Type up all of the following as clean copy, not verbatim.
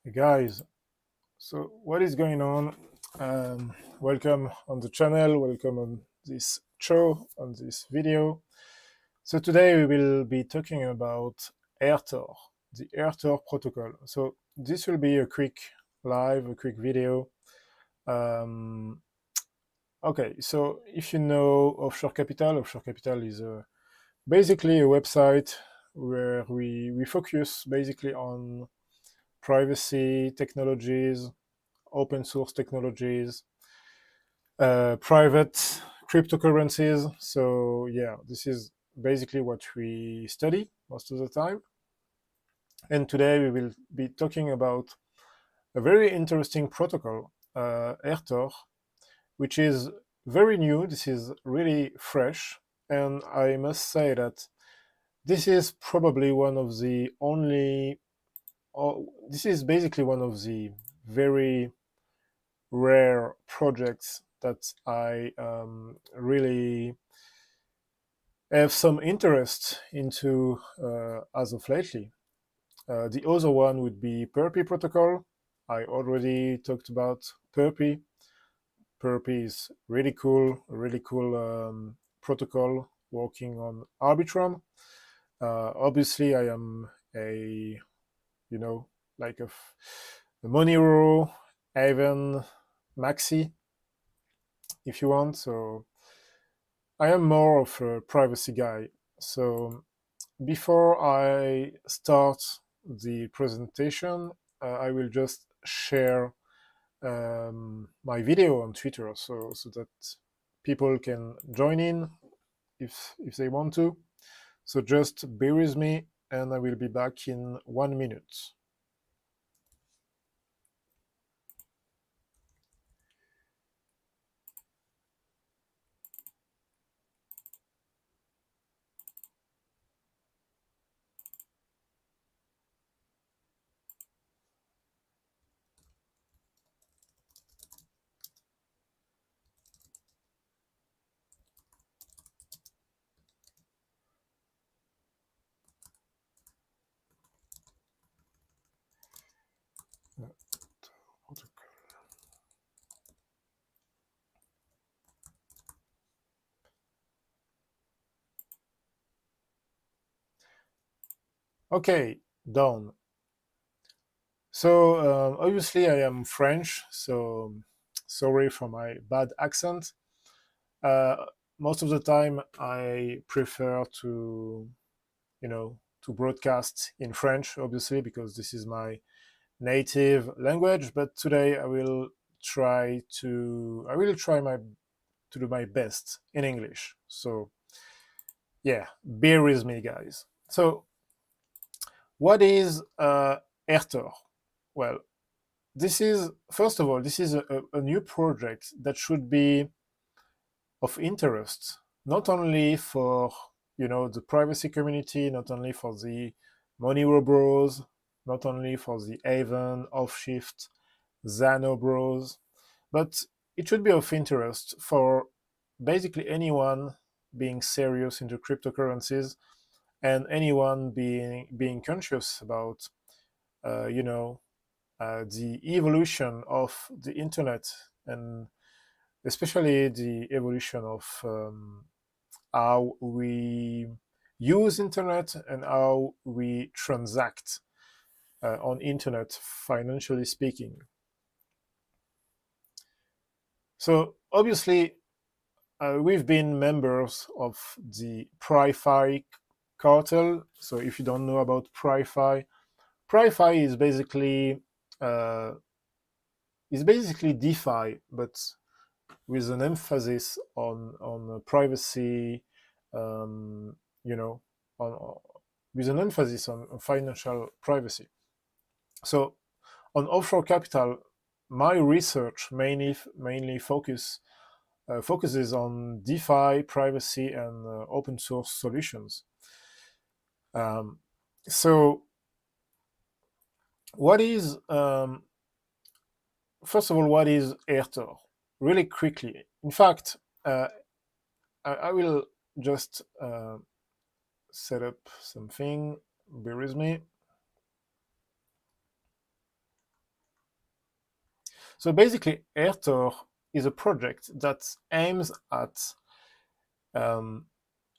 Hey guys, so what is going on? Welcome on the channel, welcome on this show, on this video. So today we will be talking about AirTor, the AirTor protocol. So this will be a quick live, a quick video. Okay, so if you know Offshore Capital is basically a website where we focus basically on privacy technologies, open source technologies, private cryptocurrencies. So yeah, this is basically what we study most of the time. And today we will be talking about a very interesting protocol, AirTor, which is very new. This is really fresh. And I must say that this is probably one of the only, this is basically one of the very rare projects that I really have some interest into as of lately. The other one would be PERPy protocol. I already talked about PERPy. PERPy is a really cool protocol working on Arbitrum. Obviously, I am a, you know, like a Monero, Haven, Maxi, if you want. So I am more of a privacy guy. So before I start the presentation, I will just share my video on Twitter so that people can join in if they want to. So just bear with me and I will be back in 1 minute. Okay, done. So obviously I am French, so sorry for my bad accent. Uh, Most of the time I prefer to, to broadcast in French, obviously, because this is my native language. But today I will try my to do my best in English. So yeah, bear with me, guys. So what is AirTor? Well, this is, first of all, this is a new project that should be of interest, not only for, the privacy community, not only for the Monero bros, not only for the Haven, Offshift, Xano bros, but it should be of interest for basically anyone being serious into cryptocurrencies and anyone being conscious about, the evolution of the internet, and especially the evolution of how we use internet and how we transact on internet, financially speaking. So obviously, we've been members of the PriFi cartel. So if you don't know about PriFi uh, is basically DeFi, but with an emphasis on privacy, you know, on, with an emphasis on financial privacy. So on offshore capital, my research mainly focuses on DeFi, privacy, and open source solutions. So what is first of all, what is AirTor? Really quickly. In fact, I will just set up something. Bear with me. So basically, AirTor is a project that aims at um,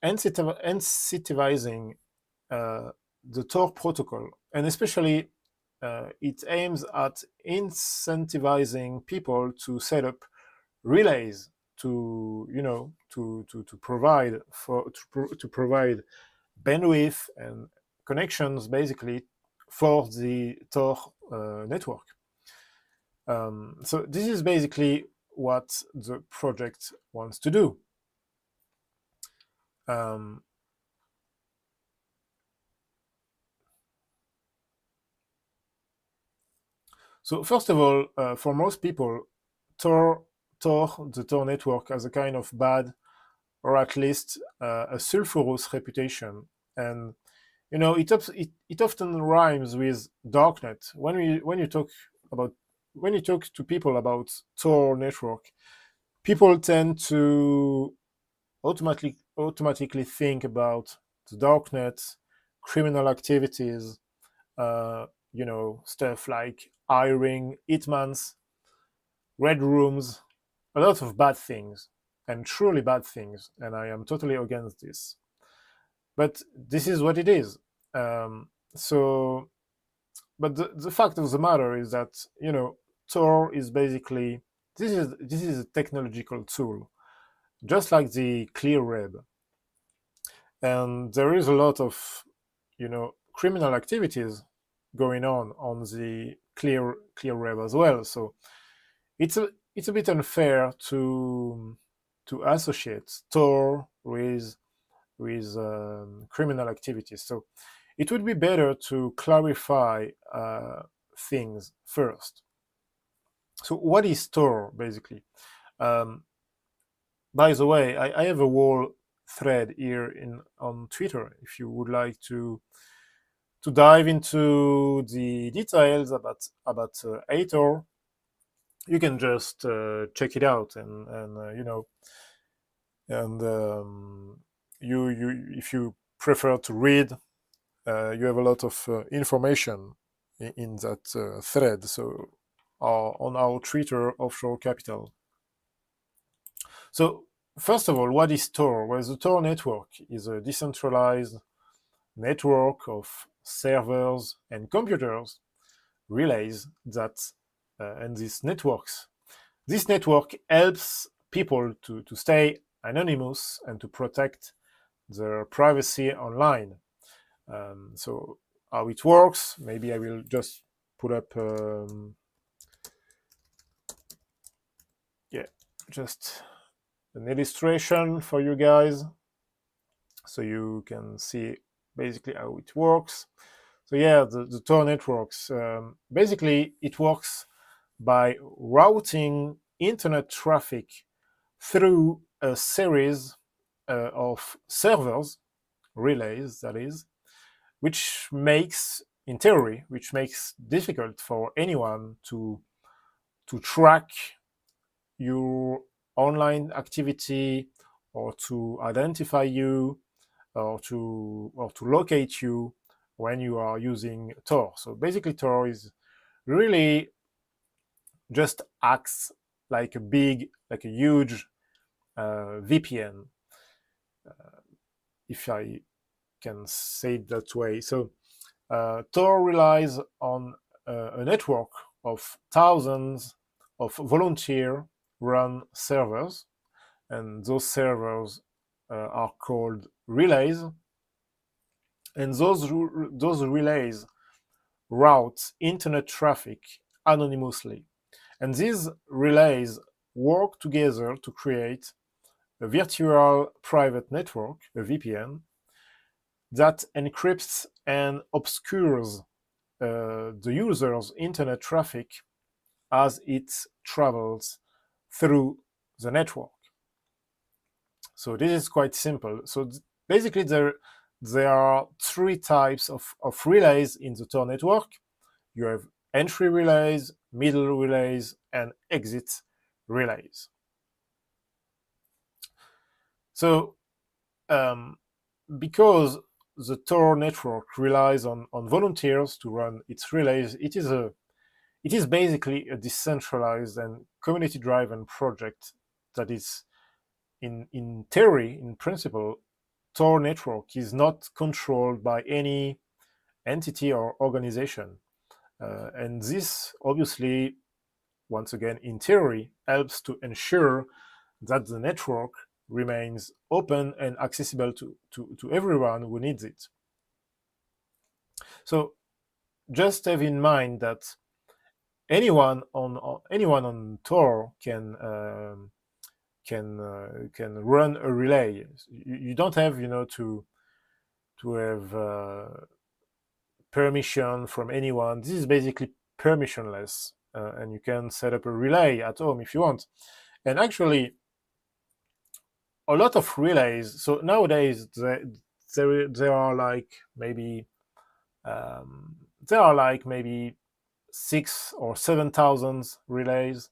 incentivizing the ToR protocol, and especially it aims at incentivizing people to set up relays to to provide to provide bandwidth and connections basically for the ToR network. So this is basically what the project wants to do. Um, so first of all, for most people, Tor, the Tor network has a kind of bad, or at least a sulfurous reputation, and it often rhymes with darknet. About when you talk to people about Tor network, people tend to automatically think about the darknet, criminal activities, stuff like hiring hitmans, red rooms, a lot of bad things, and truly bad things. And I am totally against this. But this is what it is. So, but the fact of the matter is that Tor is basically this is a technological tool, just like the clear web, and there is a lot of criminal activities going on the clear web as well. So it's a bit unfair to associate Tor with criminal activities. So it would be better to clarify things first. So what is Tor basically? Um, by the way, I have a whole thread here on Twitter if you would like to dive into the details about ATOR. You can just check it out, and you if you prefer to read, you have a lot of information in that thread. So on our Twitter offshore capital. So first of all, what is Tor? Well, the Tor network is a decentralized network of servers and computers, relays that and these networks. This network helps people to stay anonymous and to protect their privacy online. So how it works, maybe I will just put up just an illustration for you guys so you can see basically how it works. So yeah, the Tor networks, basically it works by routing internet traffic through a series of servers, relays that is, in theory, which makes difficult for anyone to track your online activity, or to identify you, or to locate you when you are using Tor. So basically, Tor is really just acts like a huge VPN, if I can say it that way. So Tor relies on a network of thousands of volunteer-run servers, and those servers are called relays. And those relays route internet traffic anonymously. And these relays work together to create a virtual private network, a VPN, that encrypts and obscures the user's internet traffic as it travels through the network. So this is quite simple. So basically there are three types of relays in the Tor network. You have entry relays, middle relays, and exit relays. So because the Tor network relies on volunteers to run its relays, it it is basically a decentralized and community-driven project that is, in theory, in principle, ToR network is not controlled by any entity or organization. And this obviously, once again, in theory, helps to ensure that the network remains open and accessible to everyone who needs it. So just have in mind that anyone on ToR can run a relay. You don't have to have permission from anyone. This is basically permissionless, and you can set up a relay at home if you want. And actually, a lot of relays. So nowadays, there are like maybe there are like maybe 6 or 7,000 relays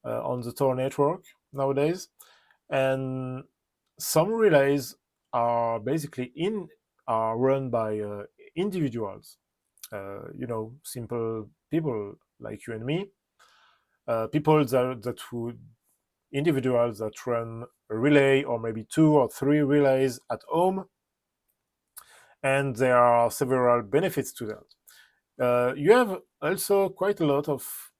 on the ToR network nowadays, and some relays are basically are run by individuals, simple people like you and me, people that would individuals that run a relay or maybe 2 or 3 relays at home, and there are several benefits to that. You have also quite a lot of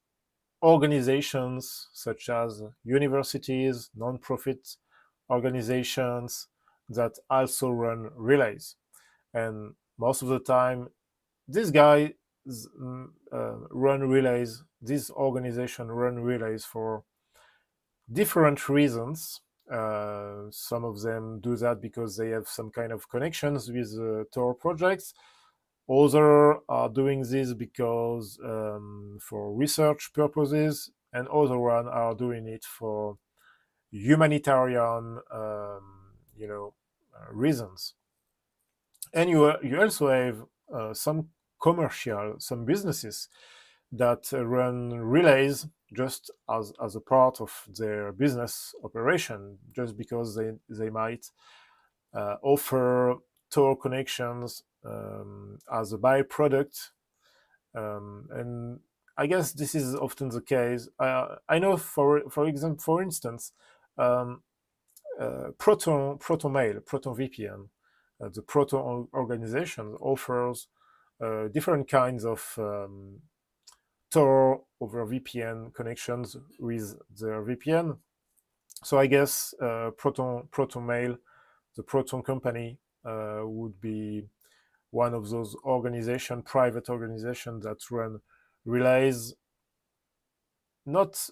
organizations such as universities, non-profit organizations that also run relays. And most of the time, these guys run relays, these organizations run relays for different reasons. Some of them do that because they have some kind of connections with ToR projects. Others are doing this because for research purposes, and other ones are doing it for humanitarian, reasons. And you also have some some businesses that run relays just as a part of their business operation, just because they might offer ToR connections as a byproduct. And I guess this is often the case. I know, for example, for instance, Proton VPN, the Proton organization offers different kinds of ToR over VPN connections with their VPN. So I guess Proton Mail, the Proton company, would be one of those private organizations that run relays, not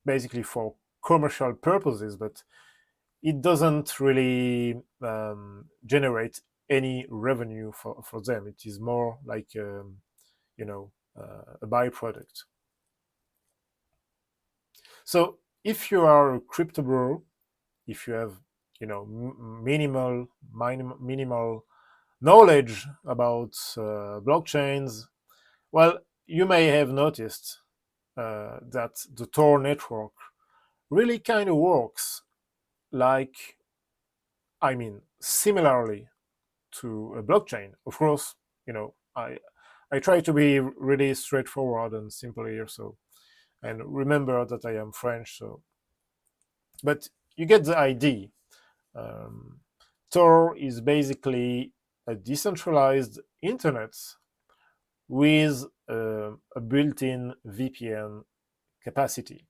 basically for commercial purposes, but it doesn't really generate any revenue for them. It is more like a byproduct. So if you are a crypto bro, if you have minimal knowledge about blockchains, well, you may have noticed that the ToR network really kind of works similarly to a blockchain. Of course, I try to be really straightforward and simple here. So, and remember that I am French. So, but you get the idea. ToR is basically a decentralized internet with a built-in VPN capacity.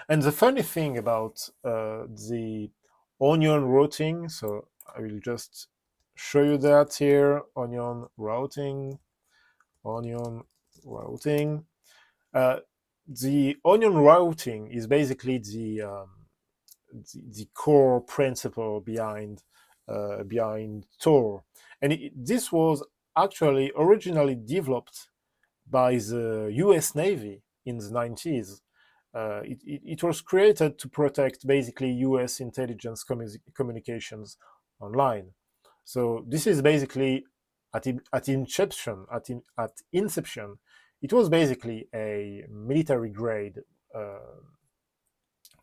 And the funny thing about the onion routing, so I will just show you that here, onion routing. The onion routing is basically the core principle behind ToR, and this was actually originally developed by the U.S. Navy in the 90s. It was created to protect basically U.S. intelligence communications online. So this is basically at inception, it was basically a military grade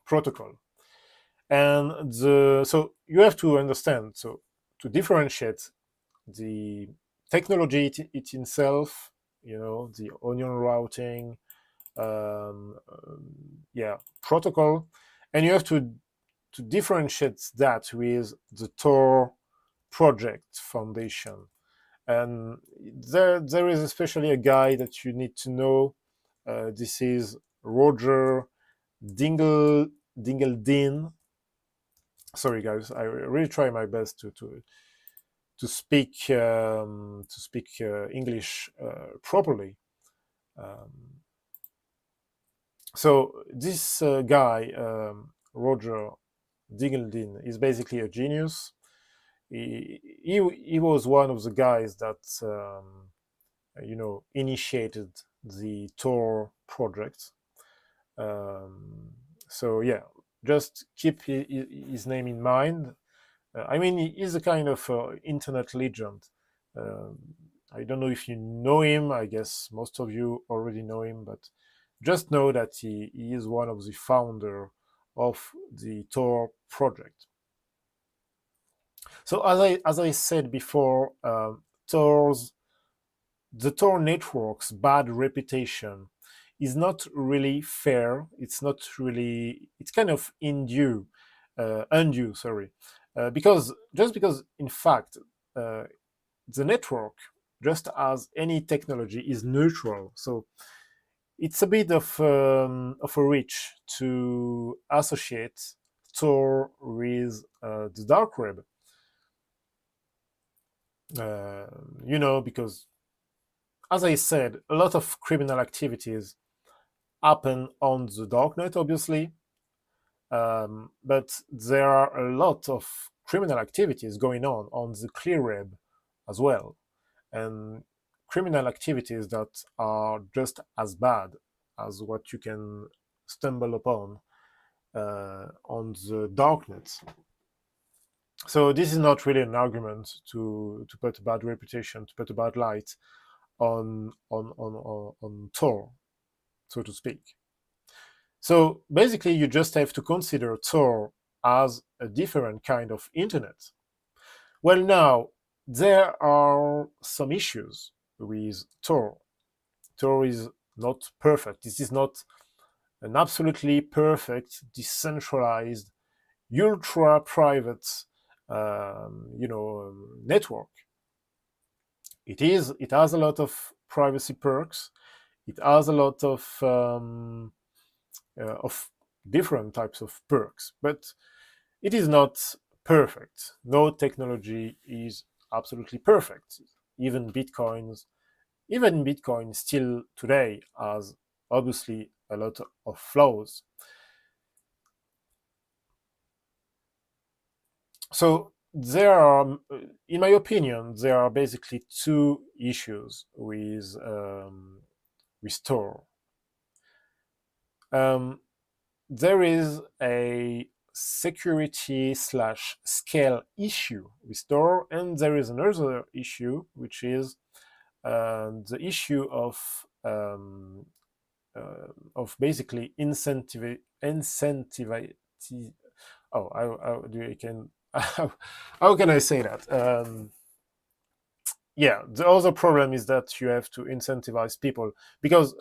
protocol. And so you have to understand, so to differentiate the technology it itself, the onion routing, yeah, protocol, and you have to differentiate that with the ToR project foundation. And there is especially a guy that you need to know. This is Roger Dingledin. Sorry, guys, I really try my best to speak English properly. So this guy, Roger Dingledin, is basically a genius. He was one of the guys that initiated the ToR project. So yeah, just keep his name in mind. I mean, he is a kind of internet legend. I don't know if you know him. I guess most of you already know him, but just know that he is one of the founder of the ToR project. So as I said before, ToR's the ToR network's bad reputation is not really fair. It's not really. It's kind of undue. Sorry, because in fact the network, just as any technology, is neutral. So it's a bit of a reach to associate ToR with the dark web. Because as I said, a lot of criminal activities happen on the darknet, obviously, but there are a lot of criminal activities going on the clear web as well, and criminal activities that are just as bad as what you can stumble upon on the darknet. So this is not really an argument to put a bad reputation, to put a bad light on ToR, so to speak. So basically, you just have to consider ToR as a different kind of internet. Well, now, there are some issues with ToR. ToR is not perfect. This is not an absolutely perfect, decentralized, ultra-private, network. It has a lot of privacy perks. It has a lot of different types of perks, but it is not perfect. No technology is absolutely perfect. Even Bitcoin still today has obviously a lot of flaws. So there are, in my opinion, there are basically two issues with ToR. There is a security/scale issue with ToR, and there is another issue, which is the issue of basically incentive. Oh, how can I say that? Yeah, the other problem is that you have to incentivize people, because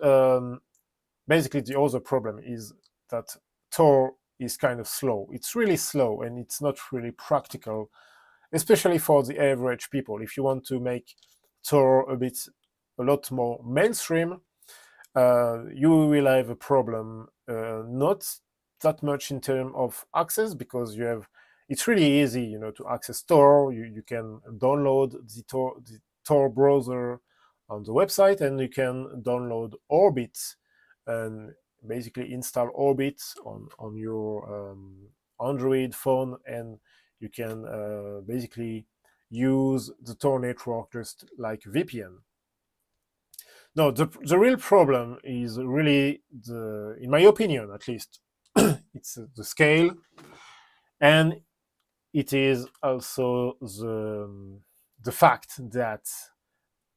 basically the other problem is that ToR is kind of slow. It's really slow, and it's not really practical, especially for the average people. If you want to make ToR a lot more mainstream, you will have a problem, not that much in terms of access, because it's really easy, to access ToR. You can download the ToR browser on the website, and you can download Orbit and basically install Orbit on your Android phone, and you can basically use the ToR network just like VPN. No, the real problem is really in my opinion at least, it's the scale, and it is also the fact that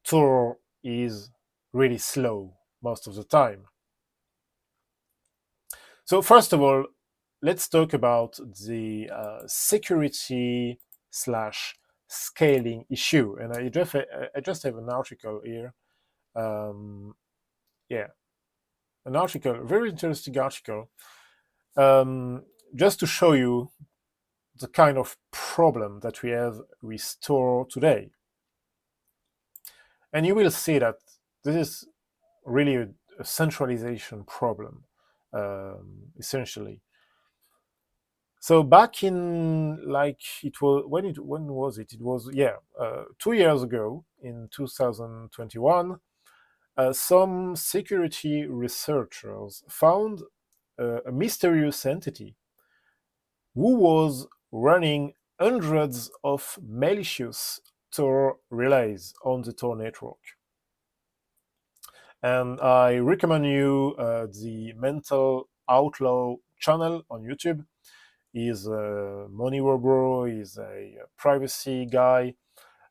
ToR is really slow most of the time. So first of all, let's talk about the security/scaling issue, and I just have an article here Yeah, an article, a very interesting article, um, just to show you the kind of problem that we have with ToR today. And you will see that this is really a centralization problem, essentially. So back in, like, it was when was it? It was, yeah, 2 years ago in 2021. Some security researchers found a mysterious entity who was running hundreds of malicious ToR relays on the ToR network. And I recommend you the Mental Outlaw channel on YouTube. He's a money robber, he's a privacy guy,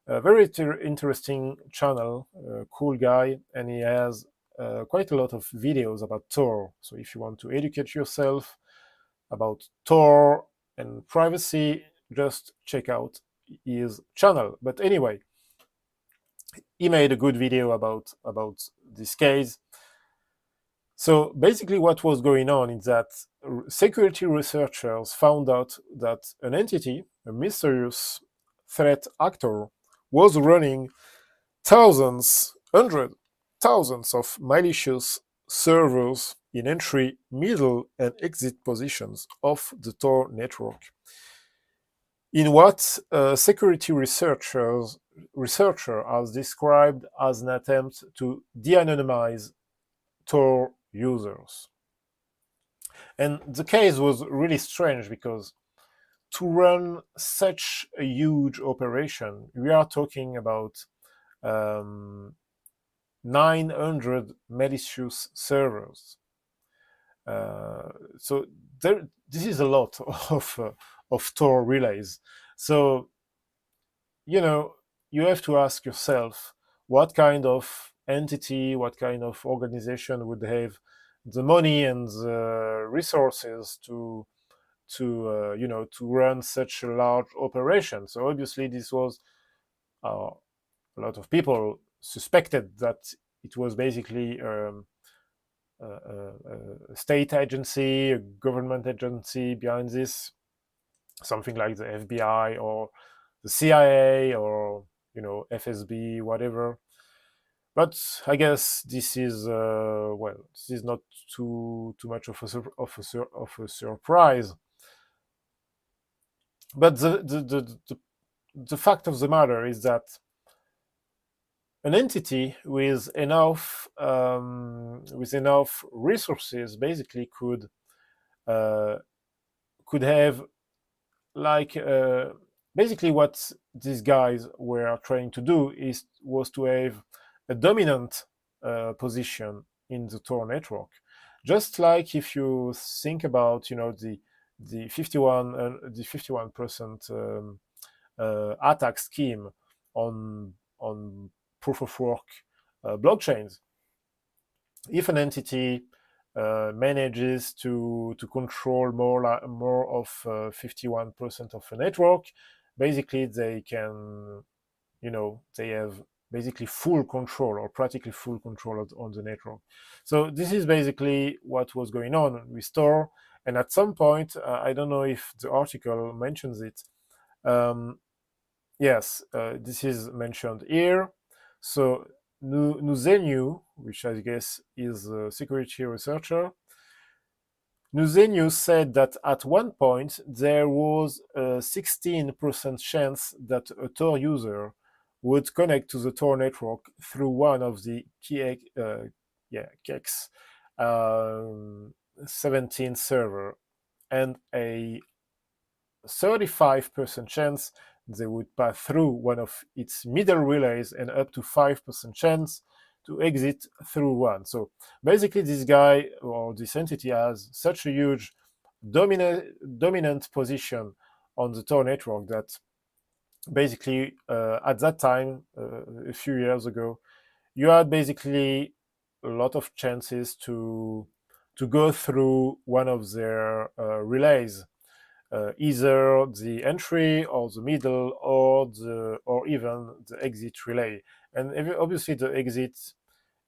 a very interesting channel, cool guy, and he has quite a lot of videos about ToR. So if you want to educate yourself about ToR and privacy, just check out his channel. But anyway, he made a good video about this case. So basically what was going on is that security researchers found out that an entity, a mysterious threat actor, was running thousands of malicious servers in entry, middle, and exit positions of the ToR network, in what security researcher has described as an attempt to de-anonymize ToR users. And the case was really strange because to run such a huge operation, we are talking about 900 malicious servers. So this is a lot of ToR relays. So, you have to ask yourself what kind of entity, what kind of organization would have the money and the resources to run such a large operation. So obviously this was a lot of people suspected that it was basically a state agency, a government agency behind this, something like the FBI or the CIA or FSB, whatever. But I guess this is this is not too much of a surprise. But the fact of the matter is that an entity with enough resources basically could have, like, basically what these guys were trying to do was to have a dominant position in the ToR network. Just like if you think about the 51% attack scheme on proof of work blockchains. If an entity manages to control more of 51% of a network, basically they can, they have basically full control or practically full control on the network. So this is basically what was going on with ToR. And at some point, I don't know if the article mentions it. Yes, this is mentioned here. So Nuzeniu, which I guess is a security researcher, Nuzeniu said that at one point there was a 16% chance that a ToR user would connect to the ToR network through one of the KEX 17 server, and a 35% chance they would pass through one of its middle relays, and up to 5% chance to exit through one. So basically this guy or this entity has such a huge dominant position on the ToR network that basically at that time, a few years ago, you had basically a lot of chances to go through one of their relays, either the entry or the middle or even the exit relay. And obviously the exit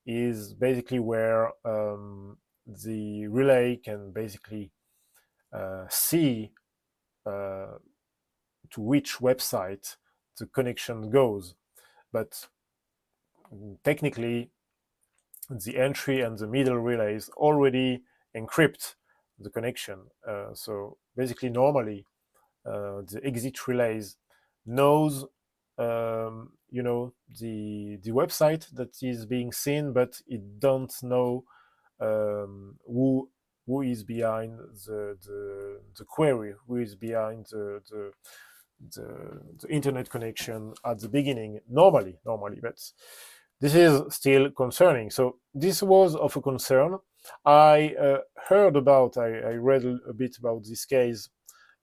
is basically where the relay can basically see to which website the connection goes. But technically, the entry and the middle relays already encrypt the connection. So basically, normally, the exit relays knows the website that is being seen, but it don't know who is behind the query, who is behind the internet connection at the beginning, normally, but this is still concerning. So this was of a concern. I I read a bit about this case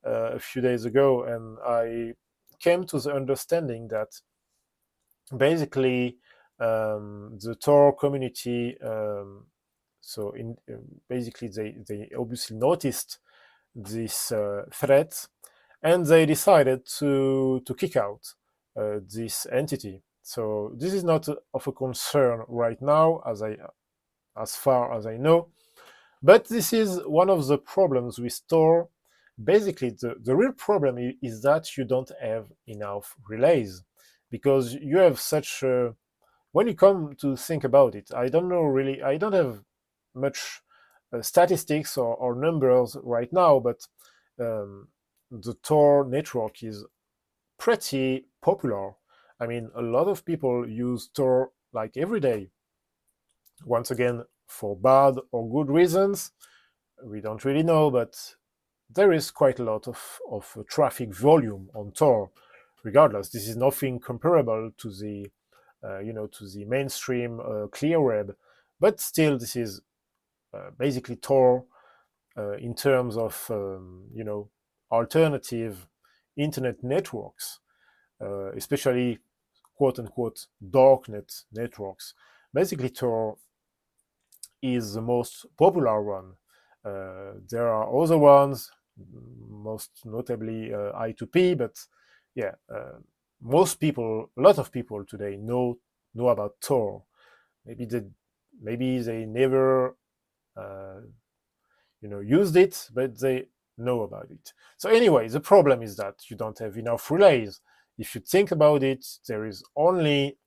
a few days ago, and I came to the understanding that basically the ToR community, so basically they obviously noticed this threat, and they decided to kick out this entity. So this is not of a concern right now, as far as I know, but this is one of the problems with ToR. Basically, the real problem is that you don't have enough relays, because you have such when you come to think about it, I don't know really, I don't have much statistics or numbers right now, but um, the ToR network is pretty popular. I mean, a lot of people use ToR like every day. Once again, for bad or good reasons, we don't really know, but there is quite a lot of traffic volume on ToR. Regardless, this is nothing comparable to the to the mainstream clear web, but still, this is basically ToR in terms of alternative internet networks, especially quote unquote darknet networks. Basically, ToR is the most popular one. There are other ones, most notably I2P, but yeah, most people, a lot of people today know about ToR. Maybe they never uh, used it, but they know about it. So anyway, the problem is that you don't have enough relays. If you think about it, there is only,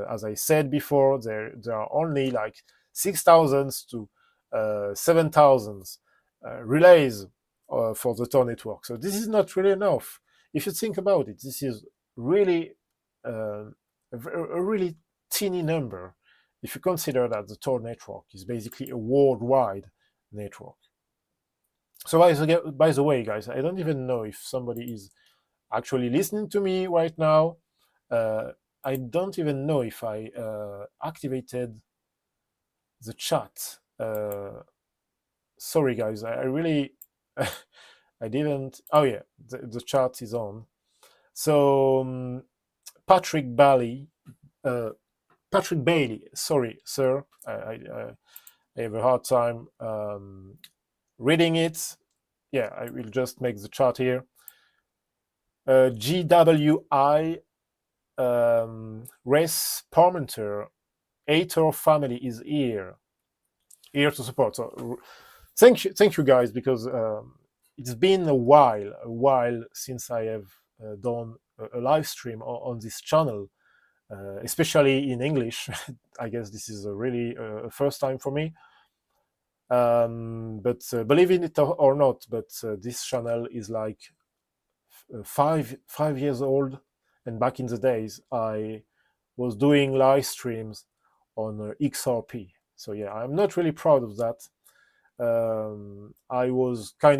as I said before, there are only like 6,000 to 7,000 relays for the ToR network. So this is not really enough. If you think about it, this is really a really teeny number. If you consider that the ToR network is basically a worldwide network. So by the way, guys, I don't even know if somebody is actually listening to me right now. Uh, I don't even know if I activated the chat. Sorry, guys, I really I didn't. Oh yeah, the chat is on. So Patrick Bailey, uh, Patrick Bailey. Sorry, sir. I have a hard time reading it. Yeah, I will just make the chart here. GWI Res Parmenter ATOR family is here to support. So thank you guys, because it's been a while since I have done a live stream on this channel, especially in English. I guess this is a really first time for me. But believe in it or not, but this channel is like 5 years old, and back in the days I was doing live streams on XRP. So yeah, I'm not really proud of that. I was I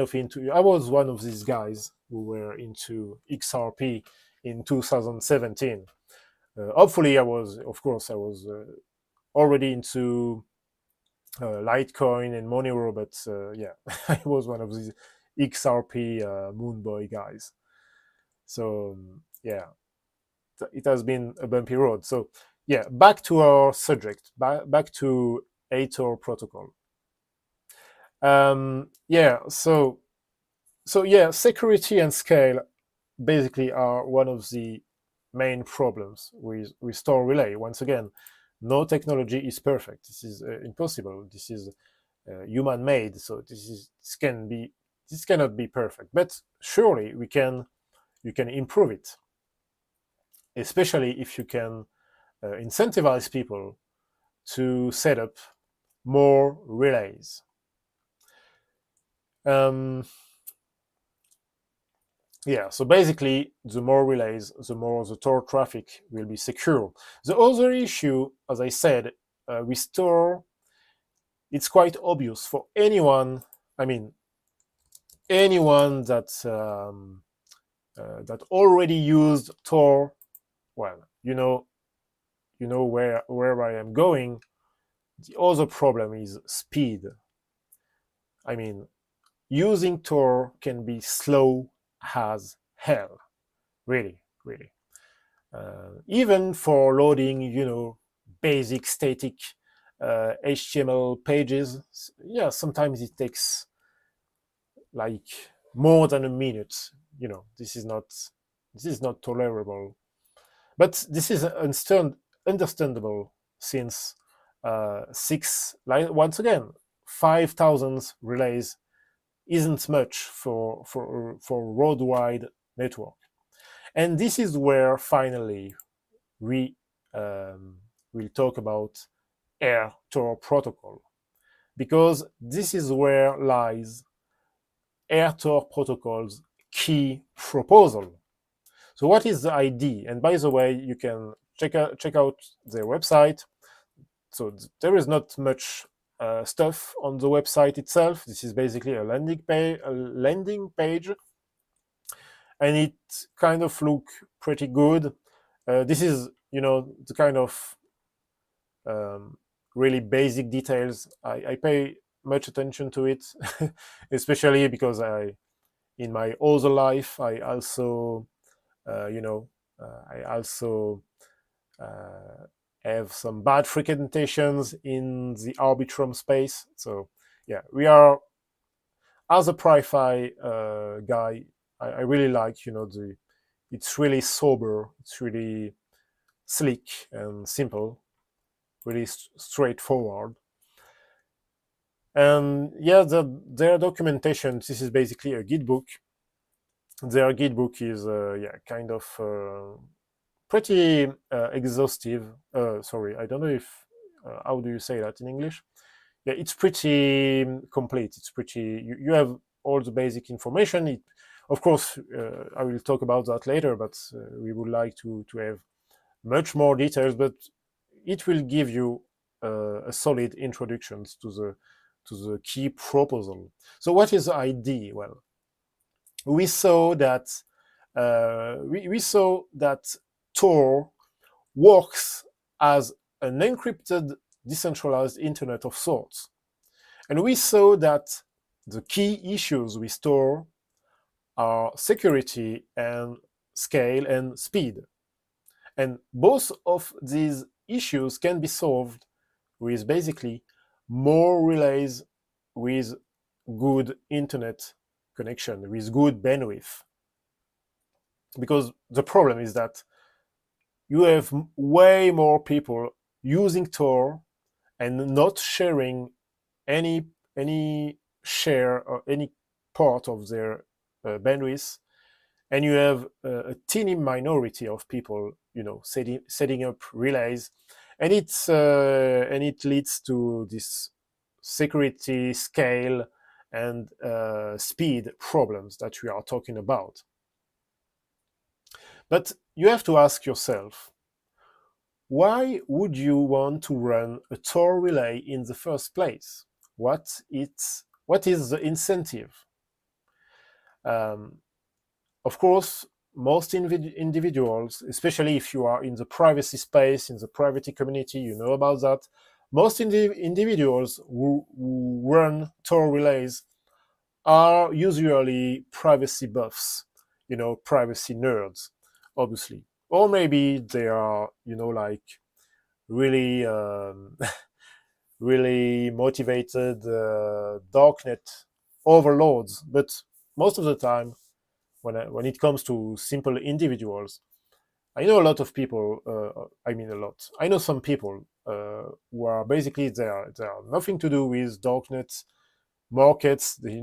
was one of these guys who were into XRP in 2017. Hopefully, I was already into Litecoin and Monero, but yeah, I was one of these XRP moon boy guys. So yeah, it has been a bumpy road. So yeah, back to our subject, back to ATOR protocol. Yeah, so yeah, security and scale basically are one of the main problems with ToR relay. Once again, No technology is perfect. This is impossible. This is human made, so this cannot be perfect. But surely you can improve it, especially if you can incentivize people to set up more relays. Um, yeah, so basically, the more relays, the more the ToR traffic will be secure. The other issue, as I said, with ToR, it's quite obvious for anyone. I mean, anyone that already used ToR. Well, you know where I am going. The other problem is speed. I mean, using ToR can be slow as hell. Really, really. Even for loading, basic static HTML pages, yeah, sometimes it takes like more than a minute. This is not tolerable. But this is understandable since once again, 5,000 relays isn't much for worldwide network. And this is where finally we will talk about AirTor Protocol, because this is where lies AirTor Protocol's key proposal. So what is the idea? And by the way, you can check out their website. So there is not much stuff on the website itself. This is basically a landing page, and it kind of look pretty good. This is the kind of um, really basic details. I pay much attention to it, especially because in my other life, I also, I also uh, have some bad frequentations in the Arbitrum space. So yeah, we are, as a Pri-Fi guy, I really like, it's really sober, it's really slick and simple, really straightforward. And yeah, their documentation, this is basically a Git book. Their Git book is kind of pretty exhaustive. Sorry, I don't know if how do you say that in English? Yeah, it's pretty complete. It's pretty. You have all the basic information. Of course, I will talk about that later. But we would like to have much more details. But it will give you a solid introduction to the key proposal. So, what is the idea? Well, we saw that we saw that Tor works as an encrypted decentralized internet of sorts. And we saw that the key issues with Tor are security and scale and speed. And both of these issues can be solved with basically more relays with good internet connection, with good bandwidth. Because the problem is that you have way more people using Tor and not sharing any share or any part of their bandwidth, and you have a teeny minority of people, setting up relays, and it leads to this security, scale, and speed problems that we are talking about. But you have to ask yourself, why would you want to run a ToR relay in the first place? What is the incentive? Of course, most individuals, especially if you are in the privacy space, in the privacy community, you know about that. Most individuals who run ToR relays are usually privacy buffs, privacy nerds, obviously. Or maybe they are, like really, really motivated darknet overlords. But most of the time, when it comes to simple individuals, I know a lot of people. I mean, a lot. I know some people who are basically they are nothing to do with darknet markets. They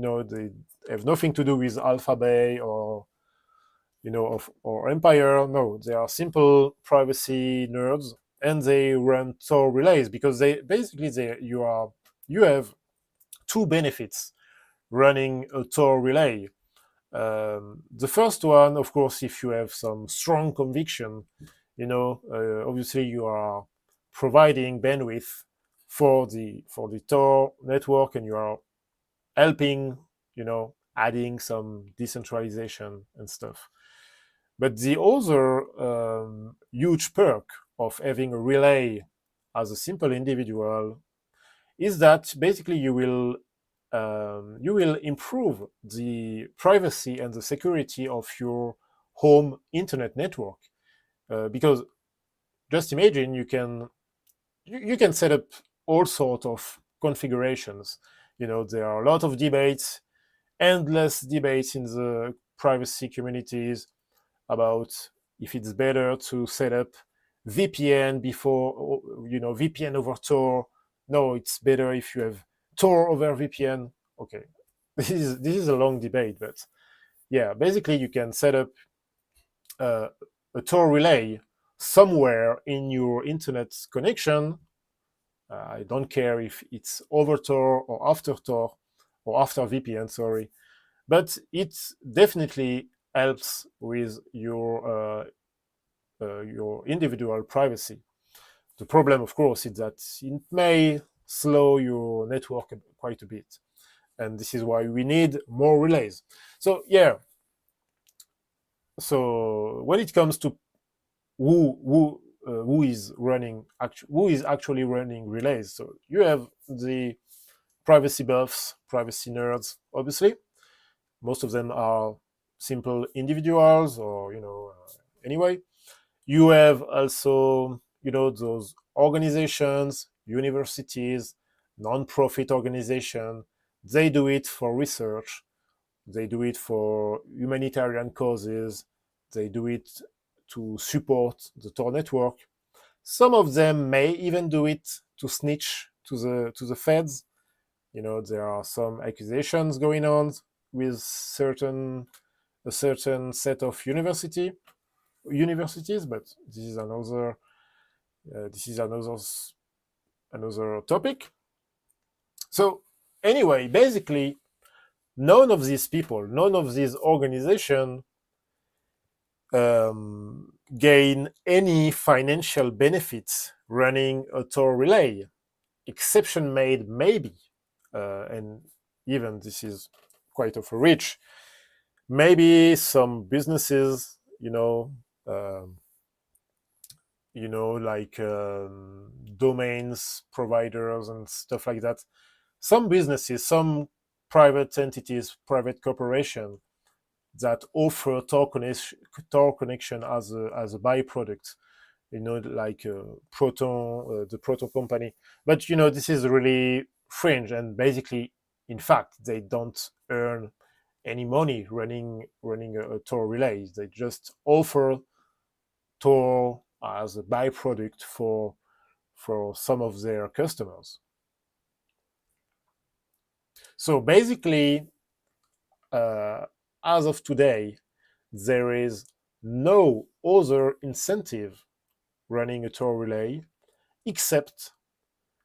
have nothing to do with Alphabet or or Empire. No, they are simple privacy nerds, and they run Tor relays because they basically you have two benefits running a Tor relay. The first one, of course, if you have some strong conviction, obviously you are providing bandwidth for the Tor network, and you are helping, adding some decentralization and stuff. But the other huge perk of having a relay as a simple individual is that basically you will improve the privacy and the security of your home internet network, because just imagine you can set up all sorts of configurations. There are a lot of debates, endless debates in the privacy communities about if it's better to set up VPN before, VPN over Tor. No, it's better if you have Tor over VPN. Okay, this is a long debate, but yeah, basically you can set up a Tor relay somewhere in your internet connection. I don't care if it's over Tor or after Tor or after VPN, sorry, but it definitely helps with your individual privacy. The problem, of course, is that it may slow your network quite a bit, and this is why we need more relays. So yeah. So when it comes to who is actually running relays, so you have the privacy buffs, privacy nerds, obviously. Most of them are simple individuals, or anyway. You have also those organizations, universities, non-profit organization. They do it for research, they do it for humanitarian causes, they do it to support the Tor network. Some of them may even do it to snitch to the feds. There are some accusations going on with a certain set of universities, but this is another topic. So anyway, basically, none of these people, none of these organizations gain any financial benefits running a Tor relay. Exception made, maybe, and even this is quite of a reach. Maybe some businesses, like domains providers and stuff like that. Some businesses, some private entities, private corporation that offer Tor connection as a byproduct, like Proton, the Proton company. But this is really fringe, and basically, in fact, they don't earn any money running a Tor relay. They just offer Tor as a byproduct for some of their customers. So basically, as of today, there is no other incentive running a Tor relay except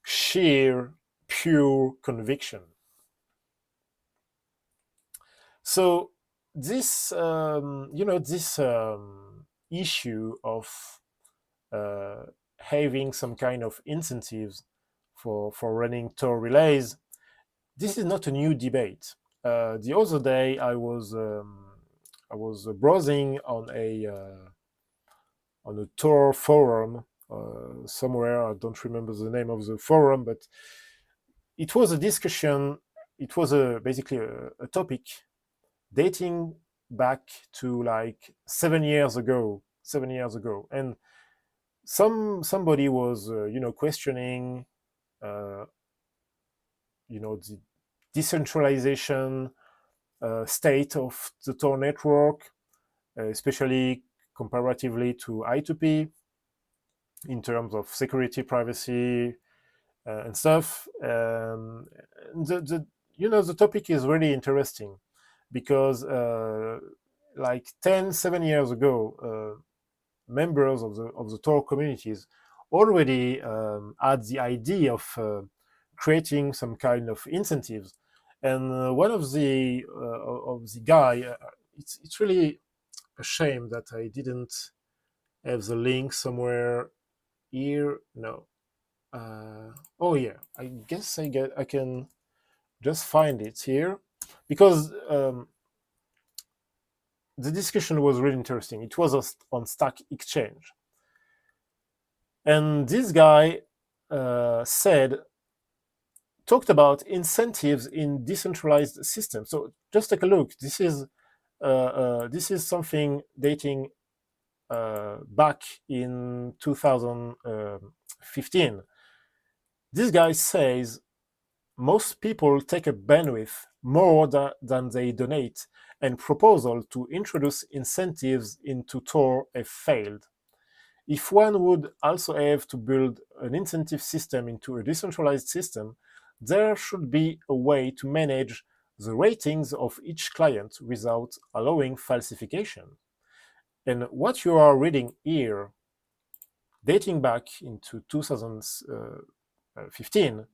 sheer, pure conviction. So this, this issue of having some kind of incentives for running Tor relays, this is not a new debate. The other day, I was browsing on a ToR forum somewhere. I don't remember the name of the forum, but it was a discussion. It was basically a topic dating back to like 7 years ago. 7 years ago, and somebody was questioning the decentralization state of the Tor network, especially comparatively to I2P. in terms of security, privacy, and stuff. The topic is really interesting because like 7 years ago, members of the ToR communities already had the idea of creating some kind of incentives, and one of the guy, it's really a shame that I didn't have the link somewhere here. No. Oh yeah, I guess I can just find it here because the discussion was really interesting. It was on Stack Exchange, and this guy talked about incentives in decentralized systems. So just take a look. This is something dating back in 2015. This guy says most people take a bandwidth more than they donate, and proposal to introduce incentives into ToR have failed. If one would also have to build an incentive system into a decentralized system, there should be a way to manage the ratings of each client without allowing falsification. And what you are reading here, dating back into 2015,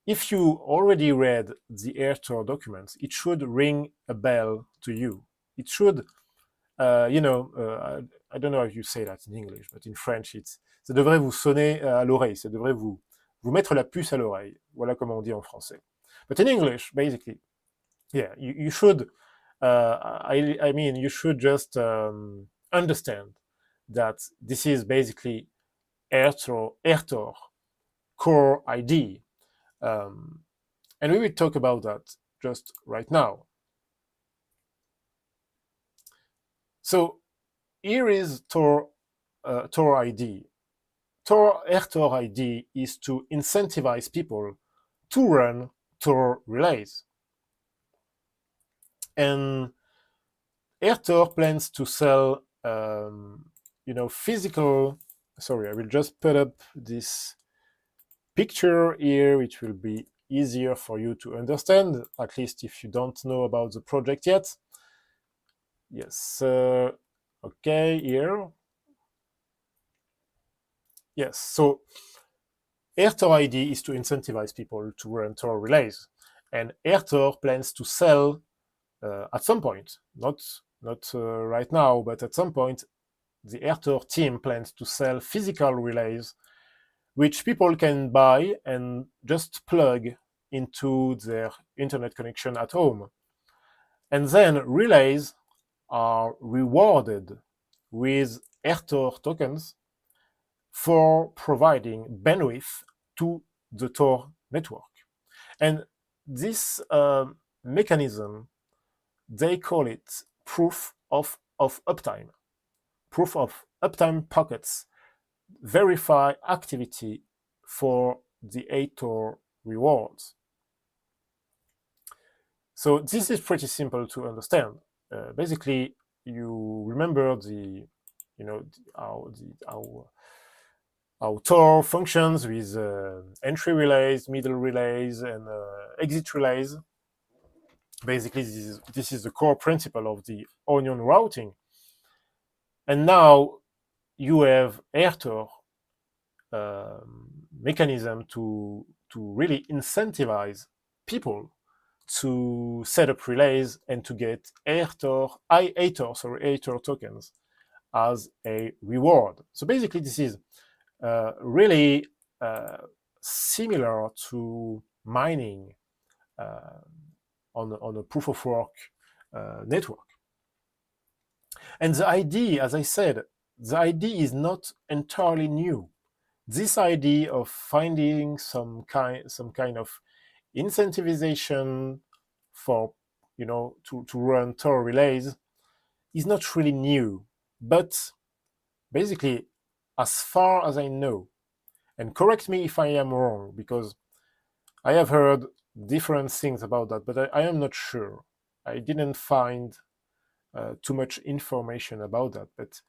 if you already read the AirTor documents, it should ring a bell to you. It should, I don't know if you say that in English, but in French, ça devrait vous sonner à l'oreille, ça devrait vous mettre la puce à l'oreille. Voilà comment on dit en français. But in English, basically, yeah, you should, I mean, you should just understand that this is basically AirTor core ID. And we will talk about that just right now. So here is ToR ID. AirTor ID is to incentivize people to run ToR relays. And AirTor plans to sell, physical. Sorry, I will just put up this picture here, which will be easier for you to understand, at least if you don't know about the project yet. Yes, okay, here. Yes, so AirTor ID is to incentivize people to run ToR relays, and AirTor plans to sell at some point, not right now, but at some point, the AirTor team plans to sell physical relays which people can buy and just plug into their internet connection at home. And then relays are rewarded with AirTor tokens for providing bandwidth to the ToR network. And this mechanism, they call it proof of uptime. Proof of uptime packets verify activity for the ATOR rewards. So this is pretty simple to understand. Basically, you remember our ToR functions with entry relays, middle relays, and exit relays. Basically, this is the core principle of the onion routing. And now you have AirTor mechanism to really incentivize people to set up relays and to get ATOR tokens as a reward. So basically, this is really similar to mining on a proof of work network. And the idea, as I said, the idea is not entirely new. This idea of finding some kind of incentivization for to run ToR relays is not really new. But basically, as far as I know, and correct me if I am wrong, because I have heard different things about that, but I am not sure. I didn't find too much information about that. But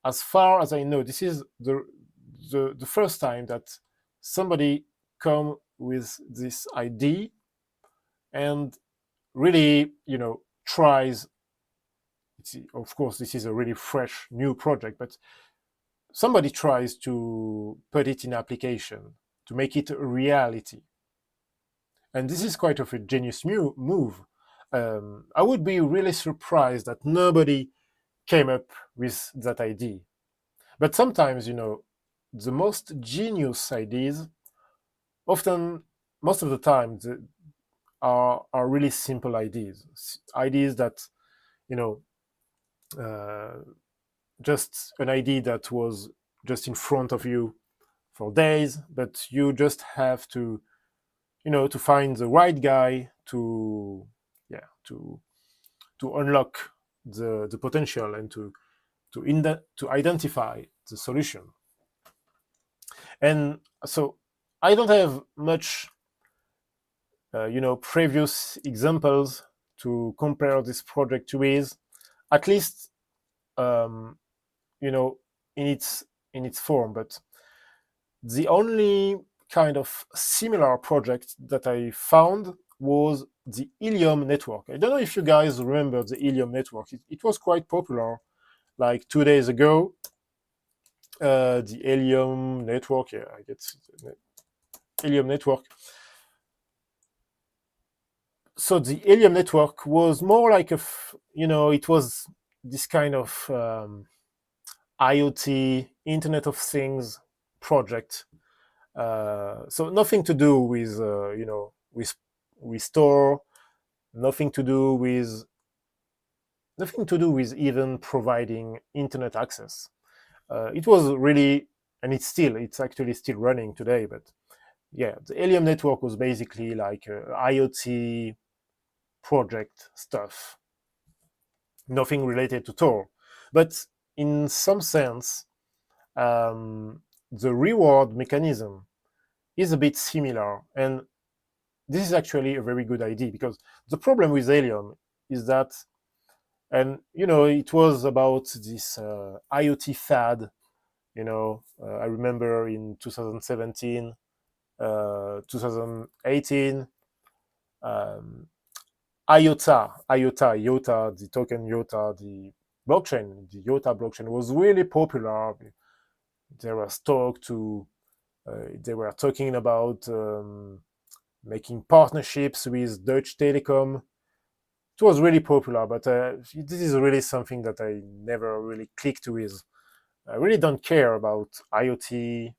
as far as I know, this is the first time that somebody come with this idea and really, tries. Of course, this is a really fresh new project, but somebody tries to put it in application, to make it a reality. And this is quite of a genius move. I would be really surprised that nobody came up with that idea. But sometimes, the most genius ideas, often, most of the time, are really simple ideas. Ideas that, you know, uh, just an idea that was just in front of you for days, but you just have to, to find the right guy to, yeah, to unlock the potential and to identify the solution. And so I don't have much, previous examples to compare this project with, at least, um, you know, in its form. But the only kind of similar project that I found was the Helium network. I don't know if you guys remember the Helium network. It was quite popular like 2 days ago. The Helium network, yeah, I get Helium network. So the Helium network was more like it was this kind of IoT, Internet of Things project. So nothing to do with with ToR, nothing to do with even providing internet access. It was really, and it's actually still running today. But yeah, the Helium network was basically like IoT project stuff, nothing related to ToR. But in some sense, the reward mechanism is a bit similar. And this is actually a very good idea, because the problem with Helium is that, and it was about this IoT fad. I remember in 2017, 2018, um, IOTA, the token IOTA, the IOTA blockchain was really popular. There was talk to, they were talking about making partnerships with Deutsche Telekom. It was really popular, but this is really something that I never really clicked with. I really don't care about IoT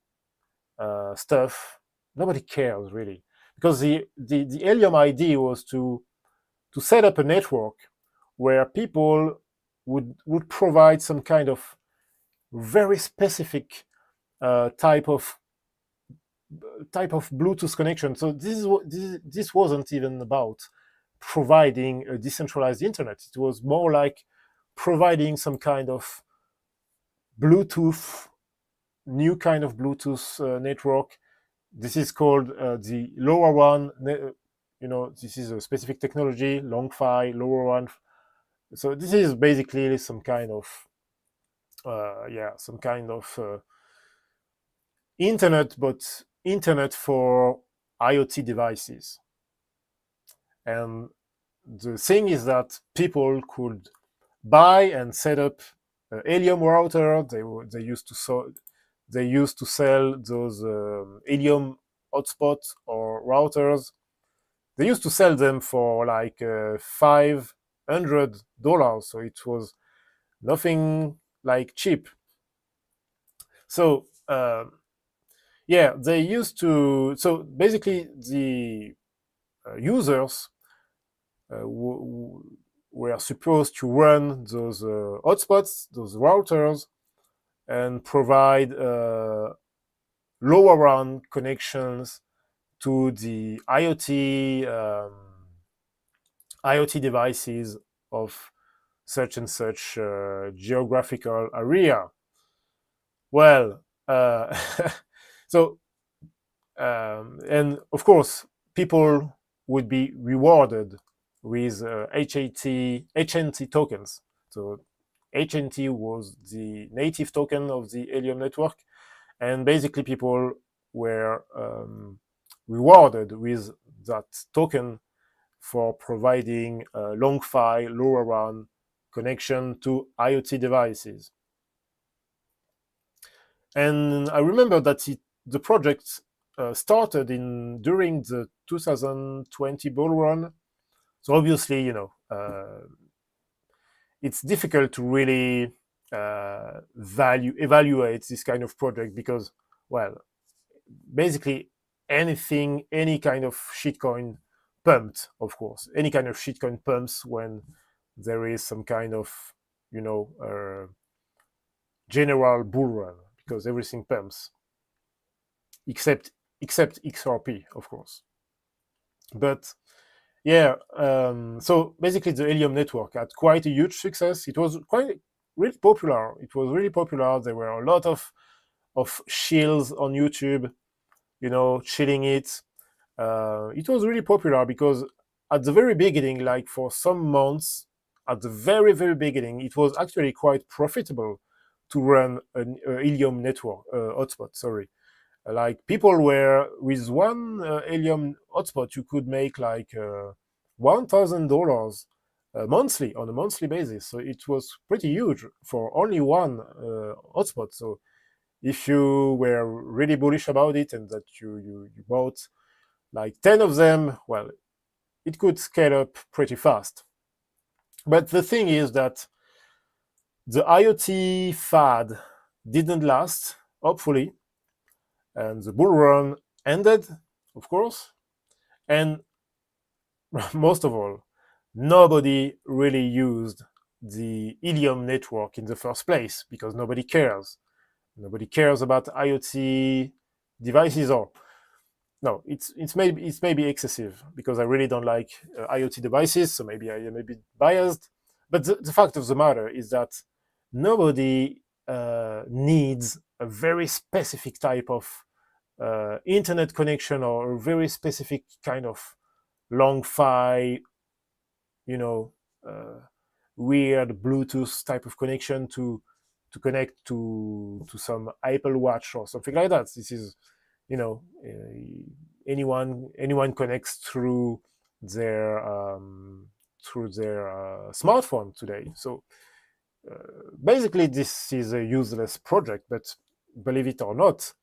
stuff. Nobody cares really, because the Helium idea was to set up a network where people would provide some kind of very specific type of Bluetooth connection. So this wasn't even about providing a decentralized internet. It was more like providing some kind of Bluetooth, new kind of Bluetooth network. This is called the LoRaWAN. This is a specific technology, long-fi, LoRaWAN. So this is basically some kind of internet, but internet for IoT devices. And the thing is that people could buy and set up a Helium router. They used to sell those Helium hotspots or routers. They used to sell them for like $500, so it was nothing like cheap. So yeah, they used to. So basically, the users were supposed to run those hotspots, those routers, and provide LoRaWAN connections to the IoT devices of such and such geographical area. Well, so and of course, people would be rewarded with HNT tokens. So HNT was the native token of the Helium network, and basically people were rewarded with that token for providing a long-fi, LoRaWAN connection to IoT devices. And I remember that the project started during the 2020 bull run. So obviously, it's difficult to really evaluate this kind of project because, well, basically anything, any kind of shitcoin pumped, of course, any kind of shitcoin pumps when there is some kind of, general bull run, because everything pumps except XRP, of course. But yeah, so basically the Helium network had quite a huge success. It was really popular. It was really popular. There were a lot of shills on YouTube, chilling it. It was really popular because at the very beginning, like for some months, at the very, very beginning, it was actually quite profitable to run a Helium network hotspot. Sorry, like people were with one Helium hotspot, you could make like $1,000 monthly on a monthly basis. So it was pretty huge for only one hotspot. So if you were really bullish about it and that you bought like 10 of them, well, it could scale up pretty fast. But the thing is that the IoT fad didn't last, hopefully, and the bull run ended, of course. And most of all, nobody really used the Helium network in the first place because nobody cares. Nobody cares about IoT devices, or no, it's maybe excessive because I really don't like IoT devices, so maybe I am a bit biased. But the fact of the matter is that nobody needs a very specific type of internet connection or a very specific kind of long-fi, weird Bluetooth type of connection to connect to some Apple Watch or something like that. This is, anyone connects through their smartphone today. So basically, this is a useless project. But believe it or not,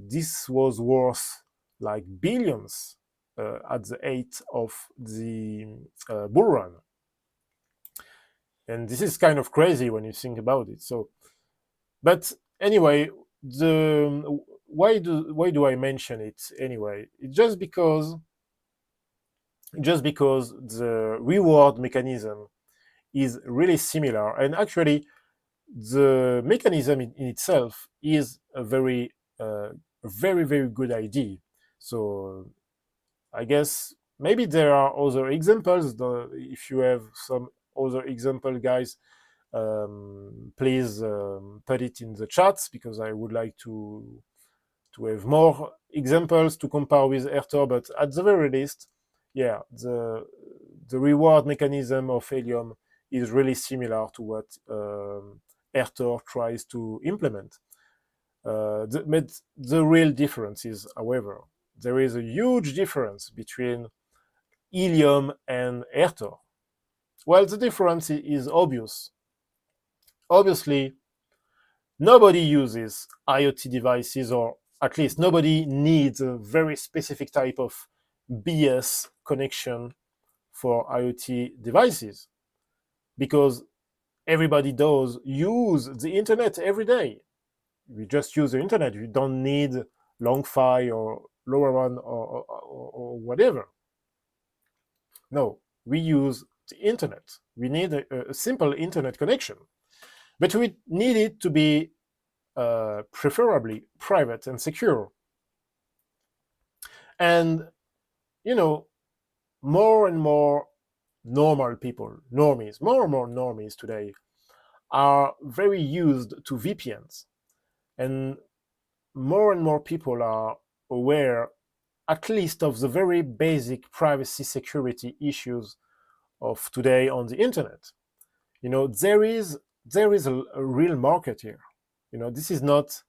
this was worth like billions at the height of the bull run. And this is kind of crazy when you think about it. So, but anyway, why do I mention it anyway? It's just because the reward mechanism is really similar, and actually the mechanism in itself is a very very good idea. So I guess maybe there are other examples. If you have some other example, guys, please put it in the chats, because I would like to have more examples to compare with AirTor. But at the very least, yeah, the reward mechanism of Helium is really similar to what AirTor tries to implement. The real difference is, however, there is a huge difference between Helium and AirTor. Well, the difference is obvious. Obviously, nobody uses IoT devices, or at least nobody needs a very specific type of BS connection for IoT devices, because everybody does use the internet every day. We just use the internet. You don't need long-fi or LoRaWAN or whatever. No, we use the internet. We need a simple internet connection, but we need it to be preferably private and secure. And more and more normal people, normies, more and more normies today are very used to VPNs, and more people are aware, at least, of the very basic privacy security issues of today on the internet. There is a real market here. This is not,